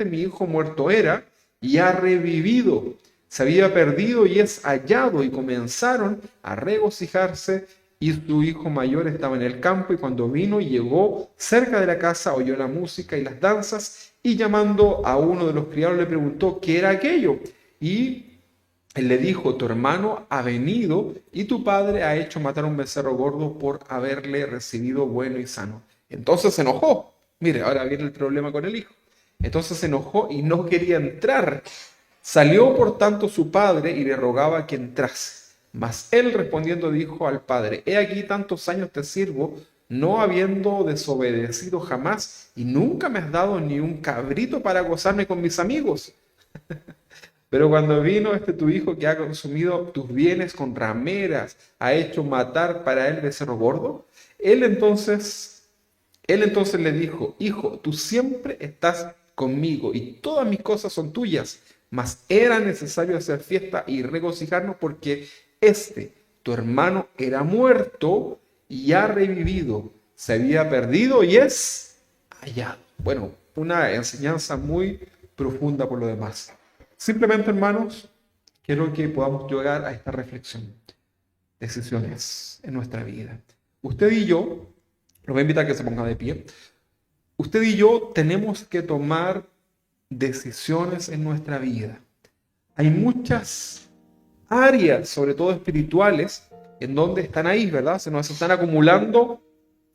mi hijo muerto era y ha revivido. Se había perdido y es hallado. Y comenzaron a regocijarse. Y su hijo mayor estaba en el campo, y cuando vino y llegó cerca de la casa, oyó la música y las danzas, y llamando a uno de los criados le preguntó qué era aquello. Y él le dijo, tu hermano ha venido, y tu padre ha hecho matar un becerro gordo por haberle recibido bueno y sano. Entonces se enojó. Mire, ahora viene el problema con el hijo. Entonces se enojó y no quería entrar. Salió por tanto su padre y le rogaba que entrase. Mas él respondiendo dijo al padre, he aquí tantos años te sirvo, no habiendo desobedecido jamás, y nunca me has dado ni un cabrito para gozarme con mis amigos. Pero cuando vino tu hijo que ha consumido tus bienes con rameras, ha hecho matar para él becerro gordo, él entonces le dijo, hijo, tú siempre estás conmigo y todas mis cosas son tuyas, mas era necesario hacer fiesta y regocijarnos porque tu hermano, era muerto y ha revivido, se había perdido y es hallado. Bueno, una enseñanza muy profunda por lo demás. Simplemente, hermanos, quiero que podamos llegar a esta reflexión. Decisiones en nuestra vida. Usted y yo, lo voy a invitar a que se ponga de pie. Usted y yo tenemos que tomar decisiones en nuestra vida. Hay muchas áreas, sobre todo espirituales, en donde están ahí, ¿verdad? Se nos están acumulando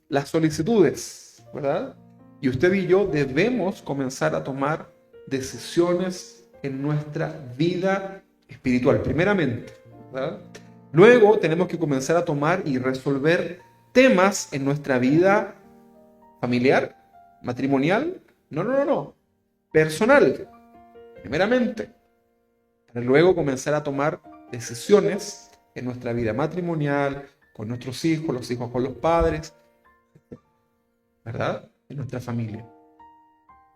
las solicitudes, ¿verdad? Y usted y yo debemos comenzar a tomar decisiones en nuestra vida espiritual, primeramente, ¿verdad? Luego tenemos que comenzar a tomar y resolver temas en nuestra vida familiar, matrimonial, no, personal, primeramente, para luego comenzar a tomar decisiones en nuestra vida matrimonial, con nuestros hijos, los hijos con los padres, ¿verdad? En nuestra familia.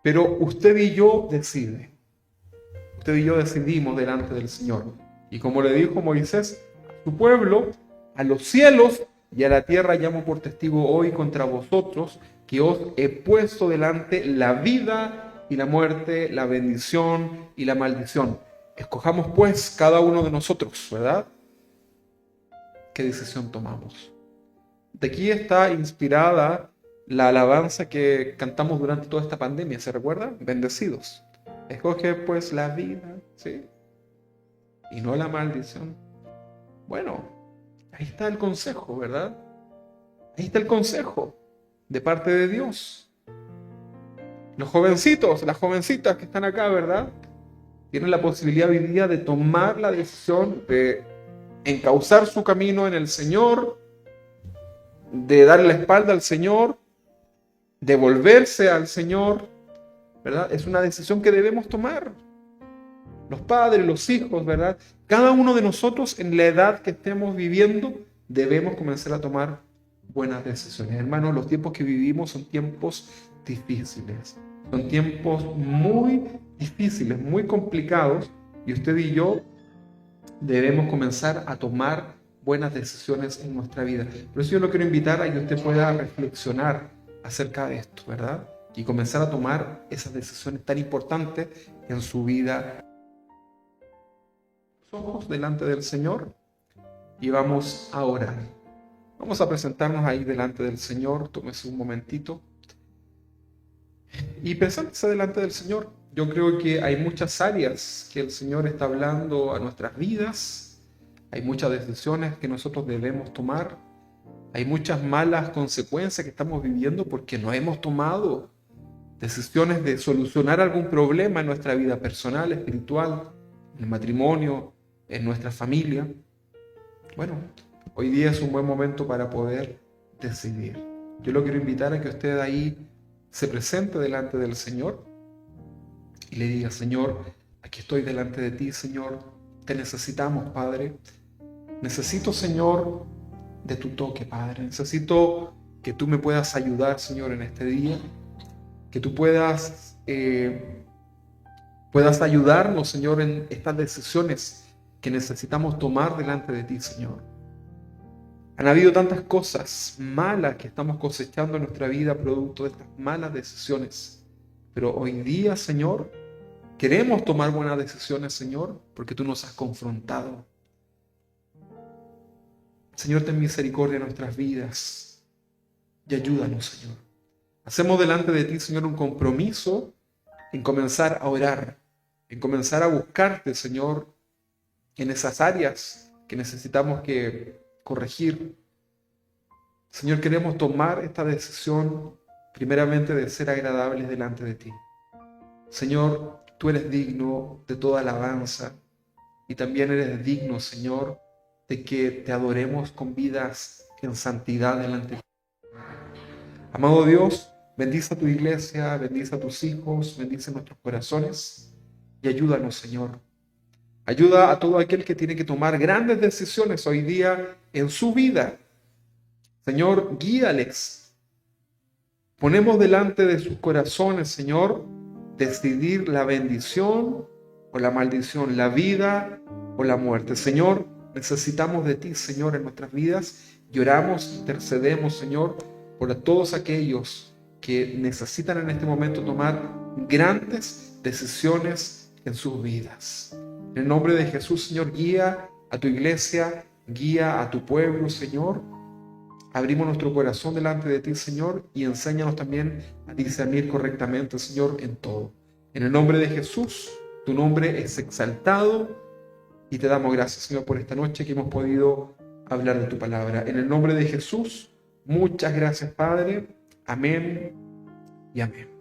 Pero usted y yo deciden. Usted y yo decidimos delante del Señor. Y como le dijo Moisés a su pueblo, a los cielos y a la tierra llamo por testigo hoy contra vosotros, que os he puesto delante la vida y la muerte, la bendición y la maldición. Escojamos pues cada uno de nosotros, ¿verdad? ¿Qué decisión tomamos? De aquí está inspirada la alabanza que cantamos durante toda esta pandemia, ¿se recuerda? Bendecidos. Escoge pues la vida, ¿sí? Y no la maldición. Bueno, ahí está el consejo, ¿verdad? Ahí está el consejo de parte de Dios. Los jovencitos, las jovencitas que están acá, ¿verdad? Tienen la posibilidad hoy día de tomar la decisión de encauzar su camino en el Señor, de darle la espalda al Señor, de volverse al Señor, ¿verdad? Es una decisión que debemos tomar. Los padres, los hijos, ¿verdad? Cada uno de nosotros en la edad que estemos viviendo debemos comenzar a tomar buenas decisiones. Hermanos, los tiempos que vivimos son tiempos difíciles. Son tiempos muy difíciles, muy complicados, y usted y yo debemos comenzar a tomar buenas decisiones en nuestra vida. Por eso yo lo quiero invitar a que usted pueda reflexionar acerca de esto, ¿verdad? Y comenzar a tomar esas decisiones tan importantes en su vida. Ojos delante del Señor y vamos a orar. Vamos a presentarnos ahí delante del Señor. Tómese un momentito y preséntese delante del Señor. Yo creo que hay muchas áreas que el Señor está hablando a nuestras vidas. Hay muchas decisiones que nosotros debemos tomar. Hay muchas malas consecuencias que estamos viviendo porque no hemos tomado decisiones de solucionar algún problema en nuestra vida personal, espiritual, en el matrimonio, en nuestra familia. Bueno, hoy día es un buen momento para poder decidir. Yo lo quiero invitar a que usted ahí se presente delante del Señor y le diga: Señor, aquí estoy delante de ti, Señor. Te necesitamos, Padre. Necesito, Señor, de tu toque, Padre. Necesito que tú me puedas ayudar, Señor, en este día. Que tú puedas ayudarnos, Señor, en estas decisiones que necesitamos tomar delante de ti, Señor. Han habido tantas cosas malas que estamos cosechando en nuestra vida producto de estas malas decisiones. Pero hoy día, Señor, queremos tomar buenas decisiones, Señor, porque tú nos has confrontado. Señor, ten misericordia en nuestras vidas y ayúdanos, Señor. Hacemos delante de ti, Señor, un compromiso en comenzar a orar, en comenzar a buscarte, Señor, en esas áreas que necesitamos que corregir. Señor, queremos tomar esta decisión primeramente de ser agradables delante de ti. Señor, tú eres digno de toda alabanza y también eres digno, Señor, de que te adoremos con vidas en santidad delante de ti. Amado Dios, bendice a tu iglesia, bendice a tus hijos, bendice nuestros corazones y ayúdanos, Señor. Ayuda a todo aquel que tiene que tomar grandes decisiones hoy día en su vida. Señor, guíales. Ponemos delante de sus corazones, Señor, decidir la bendición o la maldición, la vida o la muerte. Señor, necesitamos de ti, Señor, en nuestras vidas. Y oramos, intercedemos, Señor, por todos aquellos que necesitan en este momento tomar grandes decisiones en sus vidas. En el nombre de Jesús, Señor, guía a tu iglesia, guía a tu pueblo, Señor. Abrimos nuestro corazón delante de ti, Señor, y enséñanos también a discernir correctamente, Señor, en todo. En el nombre de Jesús, tu nombre es exaltado y te damos gracias, Señor, por esta noche que hemos podido hablar de tu palabra. En el nombre de Jesús, muchas gracias, Padre. Amén y amén.